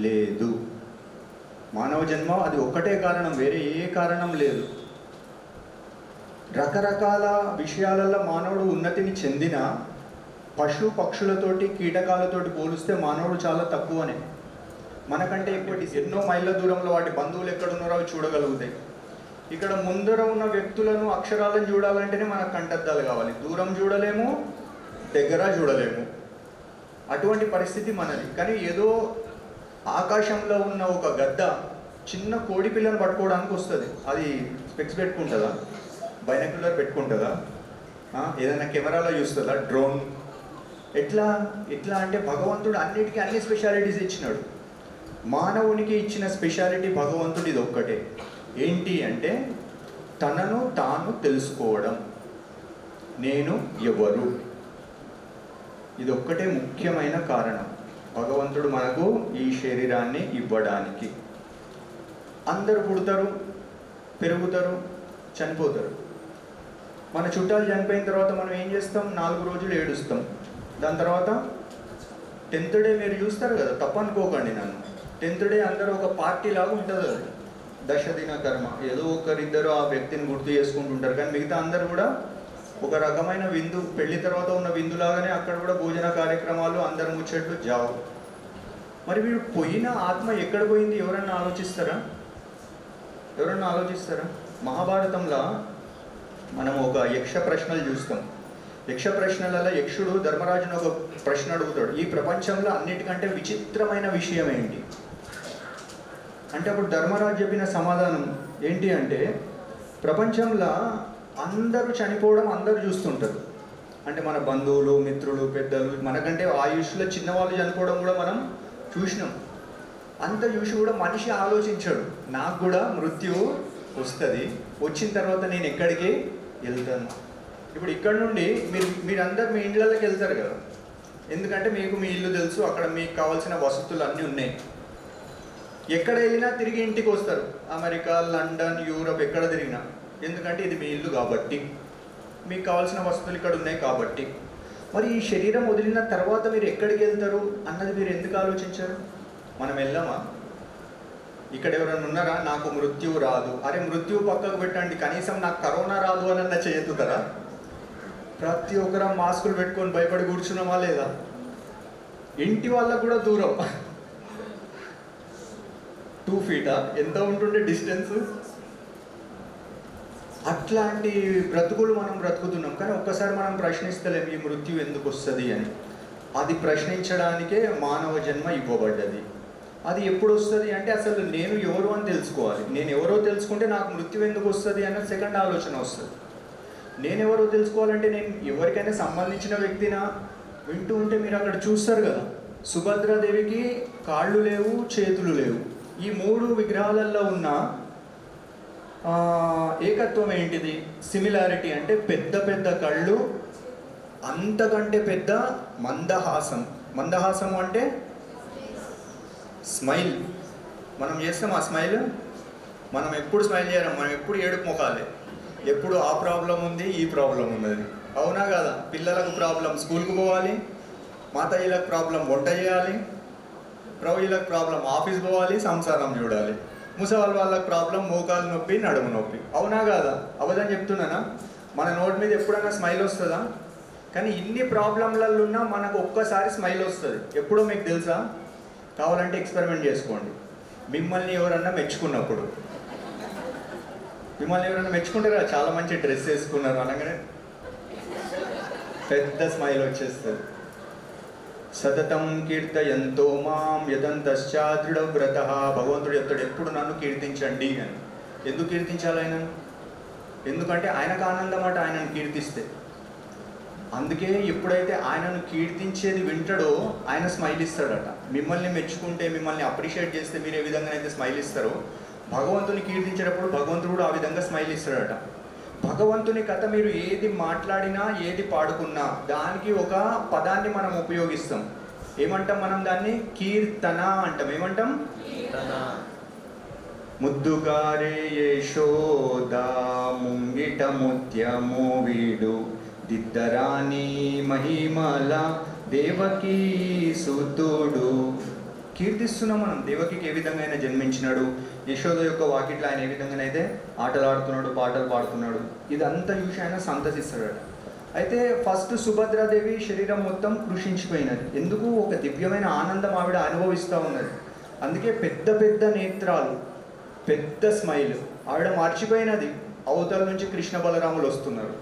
లేదు. మానవ జన్మ అది ఒక్కటే కారణం, వేరే ఏ కారణం లేదు. రకరకాల విషయాలలో మానవుడు ఉన్నతిని చెందిన పశు పక్షులతోటి కీటకాలతోటి పోలిస్తే మానవుడు చాలా తక్కువనే. మనకంటే ఇప్పటి ఎన్నో మైళ్ళ దూరంలో వాటి బంధువులు ఎక్కడున్నారో అవి చూడగలుగుతాయి. ఇక్కడ ముందర ఉన్న వ్యక్తులను, అక్షరాలను చూడాలంటేనే మనకు కంటద్దాలు కావాలి, దూరం చూడలేము, దగ్గర చూడలేము, అటువంటి పరిస్థితి మనది. కానీ ఏదో ఆకాశంలో ఉన్న ఒక గద్ద చిన్న కోడి పిల్లను పట్టుకోవడానికి వస్తుంది, అది స్పెక్స్ పెట్టుకుంటుందా, బైనాక్యులర్ పెట్టుకుంటుందా, ఏదైనా కెమెరాలో చూస్తుందా, డ్రోన్? ఎట్లా అంటే భగవంతుడు అన్నిటికీ అన్ని స్పెషాలిటీస్ ఇచ్చినాడు. మానవునికి ఇచ్చిన స్పెషాలిటీ భగవంతుడు ఇది ఒక్కటే. ఏంటి అంటే తనను తాను తెలుసుకోవడం, నేను ఎవరు, ఇది ఒక్కటే ముఖ్యమైన కారణం భగవంతుడు మనకు ఈ శరీరాన్ని ఇవ్వడానికి. అందరూ పుడతారు, పెరుగుతారు, చనిపోతారు. మన చుట్టాలు చనిపోయిన తర్వాత మనం ఏం చేస్తాం, 4 రోజులు ఏడుస్తాం. దాని తర్వాత 10th డే మీరు చూస్తారు కదా, తప్పనుకోకండి నన్ను, 10th డే అందరూ ఒక పార్టీ లాగా ఉంటుంది. అది దశదిన కర్మ, ఏదో ఒకరిద్దరు ఆ వ్యక్తిని గుర్తు చేసుకుంటుంటారు, కానీ మిగతా అందరూ కూడా ఒక రకమైన విందు, పెళ్లి తర్వాత ఉన్న విందులాగానే అక్కడ కూడా భోజన కార్యక్రమాలు, అందరు ముచ్చట్లు జావు. మరి వీడు పోయిన ఆత్మ ఎక్కడ పోయింది, ఎవరన్నా ఆలోచిస్తారా? మహాభారతంలో మనం ఒక యక్ష ప్రశ్నలు చూస్తాం. యక్ష ప్రశ్నలలో యక్షుడు ధర్మరాజును ఒక ప్రశ్న అడుగుతాడు, ఈ ప్రపంచంలో అన్నిటికంటే విచిత్రమైన విషయం ఏంటి అంటే, అప్పుడు ధర్మరాజు చెప్పిన సమాధానం ఏంటి అంటే, ప్రపంచంలో అందరూ చనిపోవడం అందరూ చూస్తుంటారు. అంటే మన బంధువులు, మిత్రులు, పెద్దలు, మనకంటే ఆయుష్లో చిన్నవాళ్ళు చనిపోవడం కూడా మనం చూసినాం. అంత చూసి కూడా మనిషి ఆలోచించాడు, నాకు కూడా మృత్యువు వస్తుంది, వచ్చిన తర్వాత నేను ఎక్కడికి వెళ్తాను. ఇప్పుడు ఇక్కడ నుండి మీరందరూ మీ ఇళ్ళకి వెళ్తారు కదా, ఎందుకంటే మీకు మీ ఇల్లు తెలుసు, అక్కడ మీకు కావాల్సిన వసతులు అన్నీ ఉన్నాయి. ఎక్కడ వెళ్ళినా తిరిగి ఇంటికి వస్తారు, అమెరికా, లండన్, యూరప్, ఎక్కడ తిరిగినా, ఎందుకంటే ఇది మీ ఇల్లు కాబట్టి, మీకు కావాల్సిన వసతులు ఇక్కడ ఉన్నాయి కాబట్టి. మరి ఈ శరీరం వదిలిన తర్వాత మీరు ఎక్కడికి వెళ్తారు అన్నది మీరు ఎందుకు ఆలోచించారు? మనం వెళ్ళామా? ఇక్కడ ఎవరైనా ఉన్నారా, నాకు మృత్యువు రాదు, అరే మృత్యువు పక్కకు పెట్టండి, కనీసం నాకు కరోనా రాదు అని చేయెత్తుతారా? ప్రతి ఒక్కరు మాస్కులు పెట్టుకొని భయపడి కూర్చున్నామా లేదా? ఇంటి వాళ్ళకు కూడా దూరం 2 ఫీటా ఎంత ఉంటుండే డిస్టెన్స్? అట్లాంటి బ్రతుకులు మనం బ్రతుకుతున్నాం. కానీ ఒక్కసారి మనం ప్రశ్నిస్తలేం, ఈ మృత్యు ఎందుకు వస్తుంది అని. అది ప్రశ్నించడానికే మానవ జన్మ ఇవ్వబడ్డది. అది ఎప్పుడు వస్తుంది అంటే, అసలు నేను ఎవరు అని తెలుసుకోవాలి. నేను ఎవరో తెలుసుకుంటే నాకు మృత్యు ఎందుకు వస్తుంది అన్న సెకండ్ ఆలోచన వస్తుంది. నేను ఎవరో తెలుసుకోవాలంటే నేను ఎవరికైనా సంబంధించిన వ్యక్తినా వింటూ ఉంటే మీరు అక్కడ చూస్తారు కదా, సుభద్రాదేవికి కాళ్ళు లేవు, చేతులు లేవు. ఈ 3 విగ్రహాలలో ఉన్న ఏకత్వం ఏంటిది? సిమిలారిటీ అంటే పెద్ద పెద్ద కళ్ళు, అంతకంటే పెద్ద మందహాసం. మందహాసం అంటే స్మైల్. మనం చేస్తాం ఆ స్మైల్. మనం ఎప్పుడు స్మైల్ చేయడం, మనం ఎప్పుడు ఏడుపు ముఖాలే. ఎప్పుడు ఆ ప్రాబ్లం ఉంది, ఈ ప్రాబ్లం ఉన్నది. అవునా కదా? పిల్లలకు ప్రాబ్లం స్కూల్కి పోవాలి, మాతయ్యలకు ప్రాబ్లం వంట చేయాలి, ప్రవీలకు ప్రాబ్లం ఆఫీస్ పోవాలి, సంసారం చూడాలి, ముసలి వాళ్ళకి ప్రాబ్లం మోకాలు నొప్పి, నడుము నొప్పి. అవునా కాదా? అబద్ధం చెప్తున్నానా? మన నోటి మీద ఎప్పుడైనా స్మైల్ వస్తుందా? కానీ ఇన్ని ప్రాబ్లంలలో ఉన్నా మనకు ఒక్కసారి స్మైల్ వస్తుంది. ఎప్పుడో మీకు తెలుసా? కావాలంటే ఎక్స్పెరిమెంట్ చేసుకోండి. మిమ్మల్ని ఎవరన్నా మెచ్చుకున్నప్పుడు, మిమ్మల్ని ఎవరైనా మెచ్చుకుంటారా? చాలా మంచి డ్రెస్ వేసుకున్నారు అనగానే పెద్ద స్మైల్ వచ్చేస్తుంది. సతతం కీర్తయంతో మాం యదంతశ్చా దృఢవ్రత. భగవంతుడు చెప్తాడు ఎప్పుడు నన్ను కీర్తించండి అని. ఎందుకు కీర్తించాలి ఆయన? ఎందుకంటే ఆయనకు ఆనందం అట ఆయనను కీర్తిస్తే. అందుకే ఎప్పుడైతే ఆయనను కీర్తించేది వింటాడో ఆయన స్మైల్ ఇస్తాడట. మిమ్మల్ని మెచ్చుకుంటే, మిమ్మల్ని అప్రిషియేట్ చేస్తే మీరు ఏ విధంగా అయితే స్మైల్ ఇస్తారో, భగవంతుని కీర్తించేటప్పుడు భగవంతుడు కూడా ఆ విధంగా స్మైల్ ఇస్తాడట. భగవంతుని కథ మీరు ఏది మాట్లాడినా, ఏది పాడుకున్నా దానికి ఒక పదాన్ని మనం ఉపయోగిస్తాం. ఏమంటాం మనం దాన్ని? కీర్తన అంటాం. ఏమంటాం? ముద్దుగారే యశోదా ముంగిట ముత్యము వీడు దిద్దరాని మహిమల దేవకీ సుతుడు. కీర్తిస్తున్నాం మనం. దేవకికి ఏ విధంగా అయినా జన్మించినాడు, యశోద యొక్క వాకిట్లో ఆయన ఏ విధంగానైతే ఆటలాడుతున్నాడు, పాటలు పాడుతున్నాడు, ఇదంతా చూసి ఆయన సంతసిస్తాడు. అయితే ఫస్ట్ సుభద్రాదేవి శరీరం మొత్తం కృషించిపోయినది. ఎందుకు? ఒక దివ్యమైన ఆనందం ఆవిడ అనుభవిస్తూ ఉన్నది. అందుకే పెద్ద పెద్ద నేత్రాలు, పెద్ద స్మైల్. ఆవిడ మర్చిపోయినది అవతల నుంచి కృష్ణ బలరాములు వస్తున్నారు.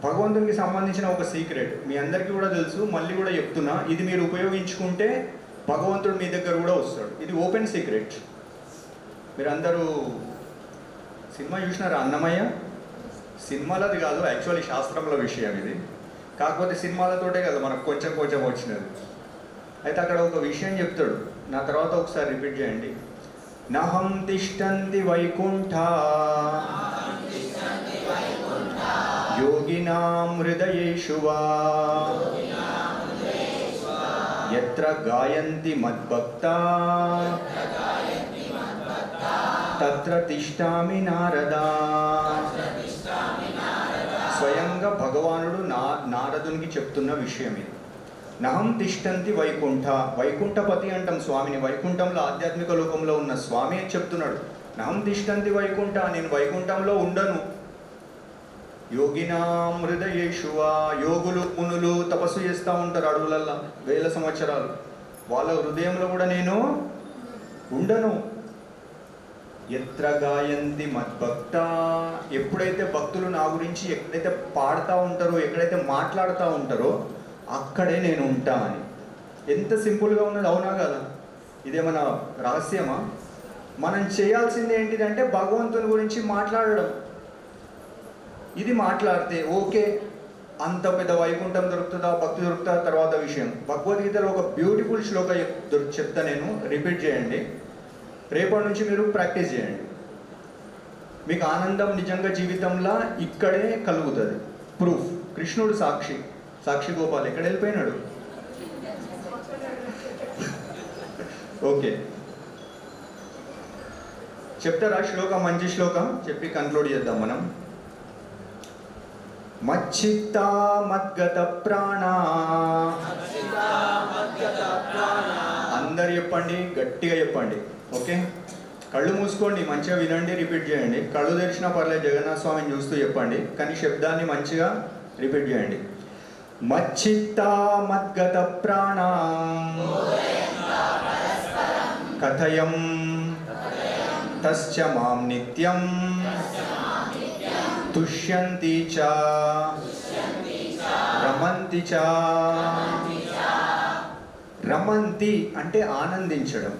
భగవంతునికి సంబంధించిన ఒక సీక్రెట్ మీ అందరికీ కూడా తెలుసు, మళ్ళీ కూడా చెప్తున్నా. ఇది మీరు ఉపయోగించుకుంటే భగవంతుడు మీ దగ్గర కూడా వస్తాడు. ఇది ఓపెన్ సీక్రెట్. మీరందరూ సినిమా చూసినారా? అన్నమయ్య. సినిమాలది కాదు, యాక్చువల్లీ శాస్త్రంలో విషయం ఇది. కాకపోతే సినిమాలతోటే కదా మనకు కొంచెం కొంచెం వచ్చినది. అయితే అక్కడ ఒక విషయం చెప్తాడు, నా తర్వాత ఒకసారి రిపీట్ చేయండి. నహం తిష్టంతి వైకుంఠ యోగినాం హృదయేషు వా యత్ర గాయంతి మద్భక్తా తత్ర తిష్టామి నారదా. స్వయంగా భగవానుడు నారదునికి చెప్తున్న విషయం ఇది. నహం తిష్టంతి వైకుంఠ. వైకుంఠపతి అంటాం స్వామిని. వైకుంఠంలో ఆధ్యాత్మిక లోకంలో ఉన్న స్వామి అని చెప్తున్నాడు. నహం తిష్టంతి వైకుంఠ, నేను వైకుంఠంలో ఉండను. యోగినాం హృదయేషువా, యోగులు మునులు తపస్సు చేస్తూ ఉంటారు అడవులల్లో 1000 సంవత్సరాలు. వాళ్ళ హృదయంలో కూడా నేను ఉండను. ఎత్ర గాయంతి మద్భక్త, ఎప్పుడైతే భక్తులు నా గురించి ఎక్కడైతే పాడుతూ ఉంటారో, ఎక్కడైతే మాట్లాడుతూ ఉంటారో అక్కడే నేను ఉంటా అని. ఎంత సింపుల్గా ఉన్నది, అవునా కదా? ఇదేమన్నా రహస్యమా? మనం చేయాల్సింది ఏంటిదంటే భగవంతుని గురించి మాట్లాడడం. ఇది మాట్లాడితే ఓకే, అంత పెద్ద వైకుంఠం దొరుకుతుందా, భక్తి దొరుకుతుందా తర్వాత విషయం. భగవద్గీతలో ఒక బ్యూటిఫుల్ శ్లోక చెప్తా, నేను రిపీట్ చేయండి. రేపటి నుంచి మీరు ప్రాక్టీస్ చేయండి. మీకు ఆనందం నిజంగా జీవితంలో ఇక్కడే కలుగుతుంది. ప్రూఫ్. కృష్ణుడు సాక్షి. సాక్షి గోపాల్ ఎక్కడ వెళ్ళిపోయినాడు? ఓకే, చెప్తారా శ్లోకం? మంచి శ్లోకం చెప్పి కన్క్లూడ్ చేద్దాం మనం. మచ్చిత్తా మద్గత ప్రాణ. అందరు చెప్పండి, గట్టిగా చెప్పండి. ఓకే, కళ్ళు మూసుకోండి, మంచిగా వినండి, రిపీట్ చేయండి. కళ్ళు తెరిచినా పర్లేదు, జగన్నాథ స్వామిని చూస్తూ చెప్పండి, కానీ శబ్దాన్ని మంచిగా రిపీట్ చేయండి. మచ్చిత్తా మద్గత ప్రాణ కథయం తస్య మాం నిత్యం తుష్యంతి చ రమంతి చ. రమంతి అంటే ఆనందించడం.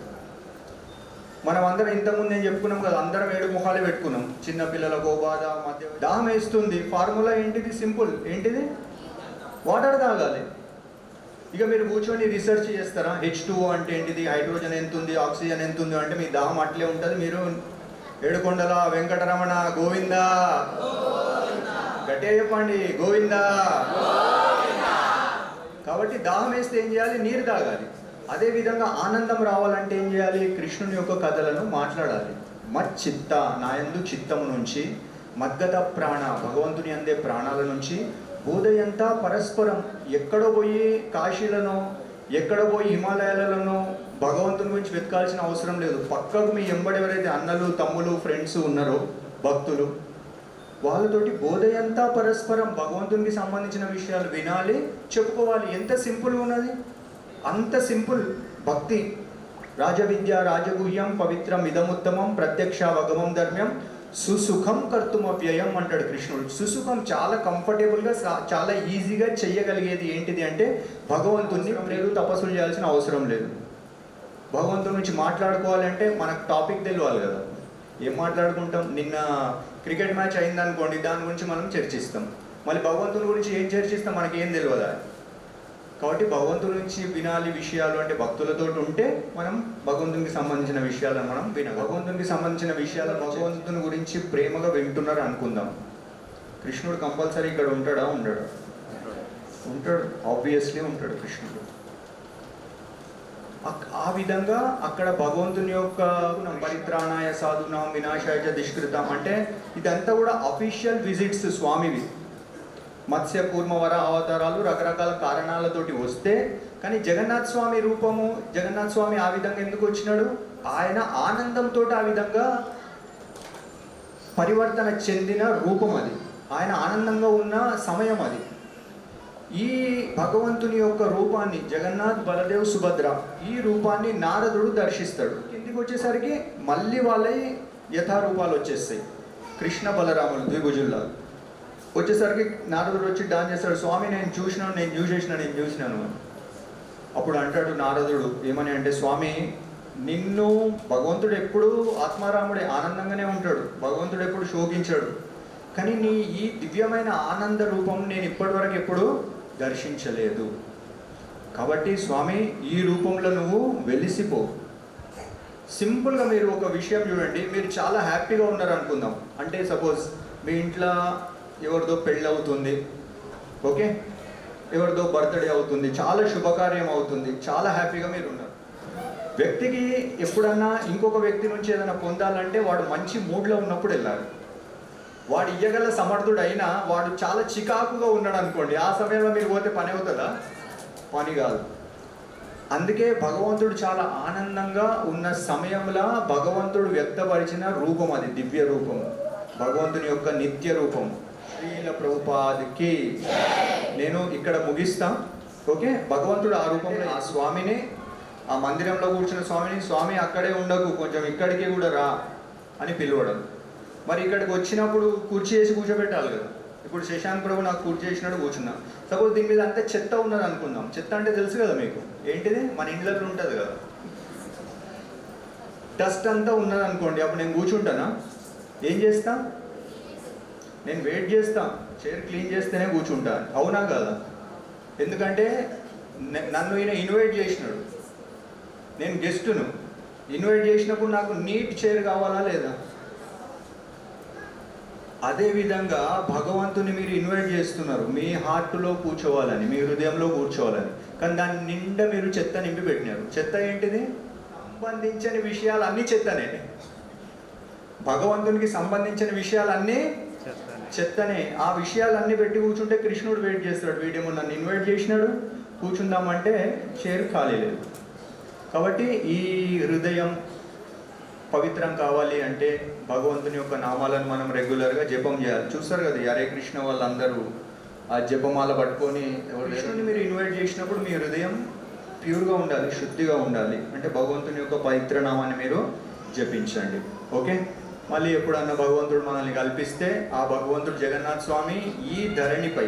మనం అందరం ఇంతకుముందు నేను చెప్పుకున్నాం కదా, అందరం 7 ముఖాలు పెట్టుకున్నాం. చిన్నపిల్లలకు బాధ, మధ్య దాహం వేస్తుంది. ఫార్ములా ఏంటిది? సింపుల్. ఏంటిది? వాటర్ తాగాలి. ఇక మీరు కూర్చొని రీసెర్చ్ చేస్తారా, H2O అంటే ఏంటిది, హైడ్రోజన్ ఎంత ఉంది, ఆక్సిజన్ ఎంత ఉంది అంటే మీ దాహం అట్లే ఉంటుంది. మీరు ఏడుకొండల వెంకటరమణ గోవిందా, గట్టిగా చెప్పండి గోవిందా. కాబట్టి దాహం వేస్తే ఏం చేయాలి, నీరు తాగాలి. అదేవిధంగా ఆనందం రావాలంటే ఏం చేయాలి, కృష్ణుని యొక్క కథలను మాట్లాడాలి. మచ్చిత్త నాయందు చిత్తము నుంచి, మద్గత ప్రాణ భగవంతుని అందే ప్రాణాల నుంచి, బోధయంతా పరస్పరం. ఎక్కడో పోయి కాశీలను, ఎక్కడో పోయి హిమాలయాలను భగవంతుని గురించి వెతకాల్సిన అవసరం లేదు. పక్కకు మీ ఎంబడి ఎవరైతే అన్నలు తమ్ములు ఫ్రెండ్స్ ఉన్నారో భక్తులు, వాళ్ళతోటి బోధయంతా పరస్పరం భగవంతునికి సంబంధించిన విషయాలు వినాలి, చెప్పుకోవాలి. ఎంత సింపుల్గా ఉన్నది, అంత సింపుల్ భక్తి. రాజవిద్య రాజగుహ్యం పవిత్రం ఇదముత్తమం ప్రత్యక్షావగమం ధర్మ్యం సుసుఖం కర్తుమవ్యయం అంటాడు కృష్ణుడు. సుసుఖం చాలా కంఫర్టబుల్గా, చాలా ఈజీగా చెయ్యగలిగేది ఏంటిది అంటే భగవంతుని లేదు, తపస్సులు చేయాల్సిన అవసరం లేదు. భగవంతుని నుంచి మాట్లాడుకోవాలంటే మనకు టాపిక్ తెలియాలి కదా. ఏం మాట్లాడుకుంటాం, నిన్న క్రికెట్ మ్యాచ్ అయిందనుకోండి, దాని గురించి మనం చర్చిస్తాం. మళ్ళీ భగవంతుని గురించి ఏం చర్చిస్తాం, మనకి ఏం తెలియదా. కాబట్టి భగవంతుని నుంచి వినాలి విషయాలు అంటే భక్తులతో ఉంటే మనం భగవంతునికి సంబంధించిన విషయాలను మనం వినాలి. భగవంతునికి సంబంధించిన విషయాలు భగవంతుని గురించి ప్రేమగా వింటున్నారు అనుకుందాం. కృష్ణుడు కంపల్సరీ ఇక్కడ ఉంటాడా, ఉండడా? ఉంటాడు, ఆబ్వియస్లీ ఉంటాడు కృష్ణుడు. ఆ విధంగా అక్కడ భగవంతుని యొక్క పరిత్రాణాయ సాధునాం వినాశాయ దుష్కృతం అంటే ఇదంతా కూడా అఫీషియల్ విజిట్స్ స్వామివి. మత్స్య కూర్మ వర అవతారాలు రకరకాల కారణాలతోటి వస్తే, కానీ జగన్నాథ్ స్వామి రూపము, జగన్నాథ్ స్వామి ఆ విధంగా ఎందుకు వచ్చినాడు, ఆయన ఆనందంతో ఆ విధంగా పరివర్తన చెందిన రూపం అది. ఆయన ఆనందంగా ఉన్న సమయం అది. ఈ భగవంతుని యొక్క రూపాన్ని జగన్నాథ్ బలదేవ్ సుభద్ర ఈ రూపాన్ని నారదుడు దర్శిస్తాడు. కిందికి వచ్చేసరికి మళ్ళీ వాళ్ళవి యథారూపాలు వచ్చేస్తాయి. కృష్ణ బలరాములు ద్విభుజుల్లా వచ్చేసరికి నారదుడు వచ్చి డాన్స్ చేస్తాడు, స్వామి నేను చూసినాను. అప్పుడు అంటాడు నారదుడు ఏమని అంటే, స్వామి నిన్ను భగవంతుడు ఎప్పుడు ఆత్మారాముడే ఆనందంగానే ఉంటాడు, భగవంతుడు ఎప్పుడు శోకించాడు, కానీ నీ ఈ దివ్యమైన ఆనంద రూపం నేను ఇప్పటివరకు ఎప్పుడు దర్శించలేదు. కాబట్టి స్వామి ఈ రూపంలో నువ్వు వెలిసిపో. సింపుల్గా మీరు ఒక విషయం చూడండి, మీరు చాలా హ్యాపీగా ఉన్నారు అనుకుందాం. అంటే సపోజ్ మీ ఇంట్లో ఎవరిదో పెళ్ళి అవుతుంది, ఓకే, ఎవరిదో బర్త్డే అవుతుంది, చాలా శుభకార్యం అవుతుంది, చాలా హ్యాపీగా మీరు ఉన్నారు. వ్యక్తికి ఎప్పుడన్నా ఇంకొక వ్యక్తి నుంచి ఏదైనా పొందాలంటే వాడు మంచి మూడ్లో ఉన్నప్పుడు వెళ్ళాలి. వాడు ఇయ్యగల సమర్థుడు అయినా వాడు చాలా చికాకుగా ఉన్నాడు అనుకోండి, ఆ సమయంలో మీరు పోతే పని అవుతుందా? పని కాదు. అందుకే భగవంతుడు చాలా ఆనందంగా ఉన్న సమయంలో భగవంతుడు వ్యక్తపరిచిన రూపం అది దివ్య రూపం, భగవంతుని యొక్క నిత్య రూపం. శ్రీల ప్రభుపాదికి నేను ఇక్కడ ముగిస్తా, ఓకే. భగవంతుడు ఆ రూపంలో ఆ స్వామిని, ఆ మందిరంలో కూర్చున్న స్వామిని, స్వామి అక్కడే ఉండకు కొంచెం ఇక్కడికి కూడా రా అని పిలవడం. మరి ఇక్కడికి వచ్చినప్పుడు కుర్చీ వేసి కూర్చోబెట్టాలి కదా. ఇప్పుడు శశాంక్ ప్రభు నాకు కుర్చీ చేసినాడు, కూర్చున్నా. సపోజ్ దీని మీద అంతా చెత్త ఉన్నది అనుకుందాం. చెత్త అంటే తెలుసు కదా మీకు, ఏంటిది, మన ఇండ్లలో ఉంటుంది కదా, డస్ట్ అంతా ఉన్నది అనుకోండి. అప్పుడు నేను కూర్చుంటానా? ఏం చేస్తా? నేను వెయిట్ చేస్తా, చైర్ క్లీన్ చేస్తేనే కూర్చుంటాను, అవునా కదా? ఎందుకంటే నన్ను ఈయన ఇన్వైట్ చేసినాడు, నేను గెస్టును. ఇన్వైట్ చేసినప్పుడు నాకు నీట్ చైర్ కావాలా లేదా? అదేవిధంగా భగవంతుని మీరు ఇన్వైట్ చేస్తున్నారు మీ హార్ట్లో కూర్చోవాలని, మీ హృదయంలో కూర్చోవాలని, కానీ దాని నిండా మీరు చెత్త నింపి పెట్టినారు. చెత్త ఏంటిది? సంబంధించని విషయాలన్నీ చెత్తనే. భగవంతునికి సంబంధించిన విషయాలన్నీ చెత్తనే. ఆ విషయాలన్నీ పెట్టి కూర్చుంటే కృష్ణుడు వెయిట్ చేస్తాడు, వీడేమో నన్ను ఇన్వైట్ చేసినాడు కూర్చుందామంటే చైర్ ఖాళీ లేదు. కాబట్టి ఈ హృదయం పవిత్రం కావాలి అంటే భగవంతుని యొక్క నామాలను మనం రెగ్యులర్గా జపం చేయాలి. చూస్తారు కదా హరే కృష్ణ వాళ్ళందరూ ఆ జపమాల పట్టుకొని కృష్ణుని మీరు ఇన్వైట్ చేసినప్పుడు మీ హృదయం ప్యూర్గా ఉండాలి, శుద్ధిగా ఉండాలి. అంటే భగవంతుని యొక్క పవిత్ర నామాన్ని మీరు జపించండి, ఓకే. మళ్ళీ ఎప్పుడన్నా భగవంతుడు మనల్ని కల్పిస్తే ఆ భగవంతుడు జగన్నాథ్ స్వామి ఈ ధరణిపై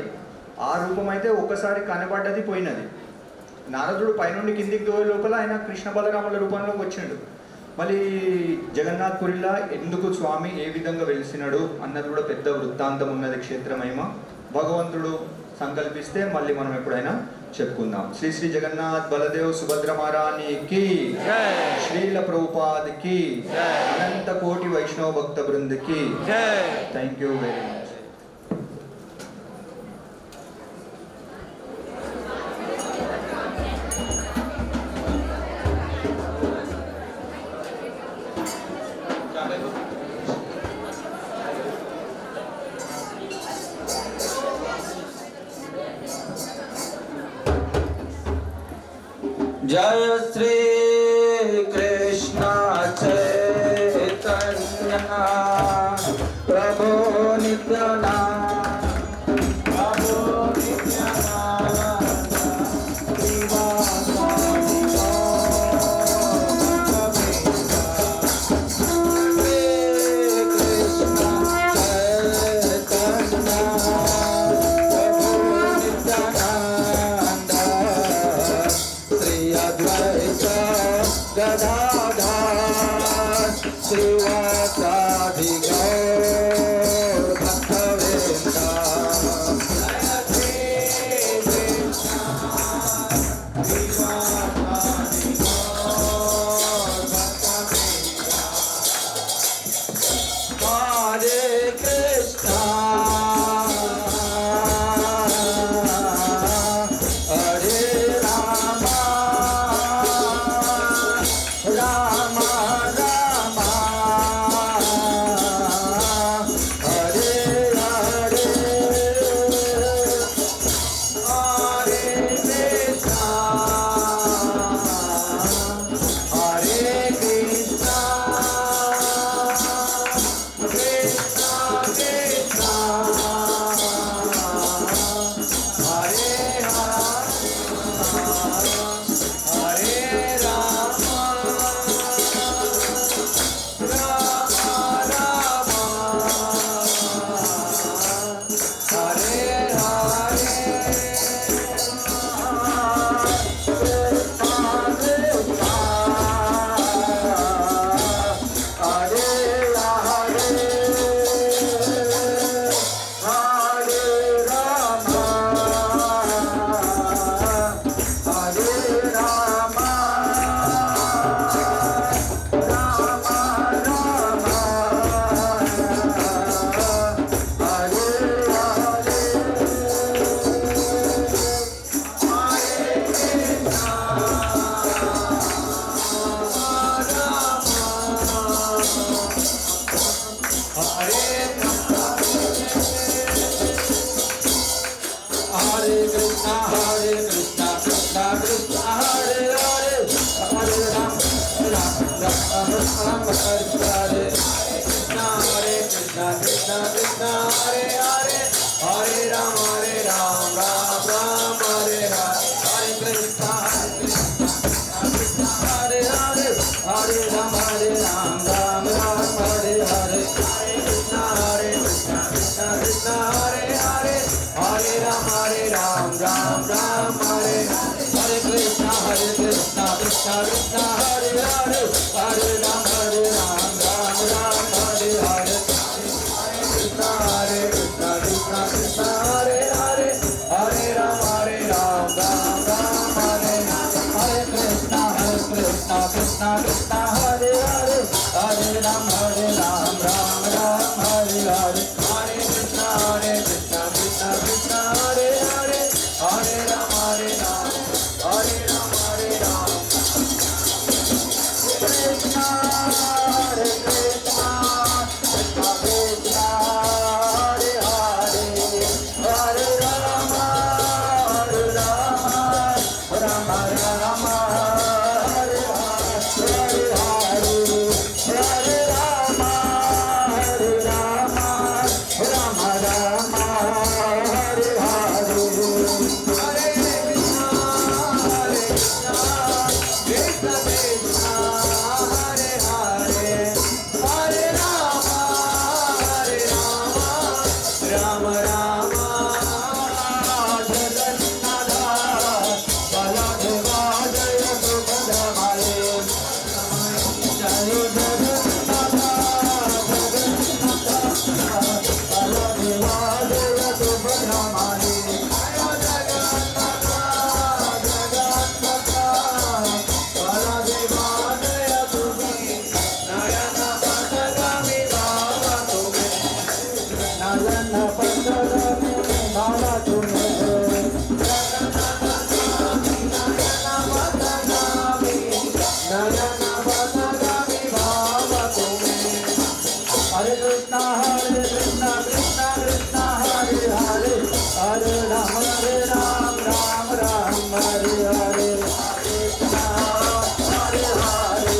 ఆ రూపం అయితే ఒక్కసారి కనబడ్డది పోయినది. నారదుడు పైనుండి కిందికి పోయే లోపల ఆయన కృష్ణ బలరాముల రూపంలోకి వచ్చిండు. మళ్ళీ జగన్నాథ్పురిలా ఎందుకు స్వామి ఏ విధంగా వెలిసినాడు అన్నది కూడా పెద్ద వృత్తాంతం ఉన్నది, క్షేత్రమహిమ. భగవంతుడు సంకల్పిస్తే మళ్ళీ మనం ఎప్పుడైనా చెప్పుకుందాం. శ్రీ శ్రీ జగన్నాథ్ బలదేవ్ సుభద్ర మహారాణికి, శ్రీల ప్రభుపాద్ కి, అనంత కోటి వైష్ణవ భక్త బృందకి. Thank you very much. जय श्री कृष्ण चैतन्य प्रभु नित्यानंद, प्रभु नित्यानंद, श्रीवासादि गौर भक्तवृंदा. हरे कृष्णा हरे रामा रामा रामा हरे हरे हरे कृष्णा हरे कृष्णा कृष्णा कृष्णा हरे हरे रामा रामा रामा हरे हरे कृष्णा कृष्णा हरे हरे हरे रामा हरे रामा रामा रामा हरे हरे कृष्णा कृष्णा कृष्णा हरे हरे हरे राम राम राम राम हरे हरे कृष्णा कृष्णा कृष्णा हरे हरे हरे राम राम राम हरे हरे हरे कृष्णा कृष्णा हरे हरे हरे राम राम राम हरे हरे हरे कृष्णा कृष्णा कृष्णा हरे हरे हरे राम राम राम हरे हरे कृष्णा कृष्णा कृष्णा हरे हरे हरे राम राम राम हरे हरे कृष्णा कृष्णा कृष्णा हरे हरे हरे राम राम राम हरे हरे कृष्णा कृष्णा कृष्णा हरे हरे हरे राम राम राम हरे हरे हरे कृष्णा कृष्णा कृष्णा हरे हरे हरे राम हरे राम कृष्णा हरे Krishna Krishna Krishna Hare Hare Hare Ram Ram Ram Hare Hare Hare Ram Hare Krishna Krishna Krishna Hare Hare, Hare Ram Ram Ram Hare Hare, Krishna Hare Hare,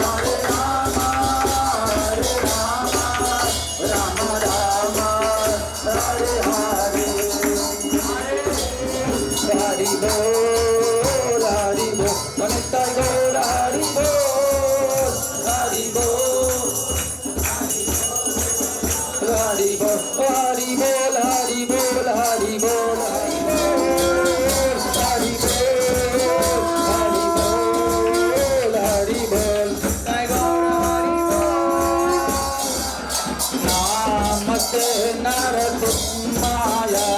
Hare Rama Rama Rama Hare Hare. Hari Bol, Hari Bol, Manita Gaur, Hari Bol, Hari Bol, Hari Bol, Hari Bol, Hari Bol, Hari Bol, Hari Bol, Hari Bol, Hari Bol, Jai Gaur, Hari Bol. Namaste Narasimhaya.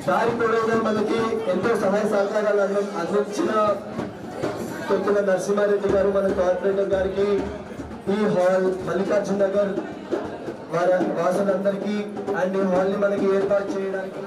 దారి తోడైన మనకి ఎంతో సహాయ సహకారాలు అందించిన కొత్త నరసింహారెడ్డి గారు మన corporator గారికి, ఈ హాల్ మల్లికార్జున నగర్ వాసులందరికీ అండ్ ఈ హాల్ని మనకి ఏర్పాటు చేయడానికి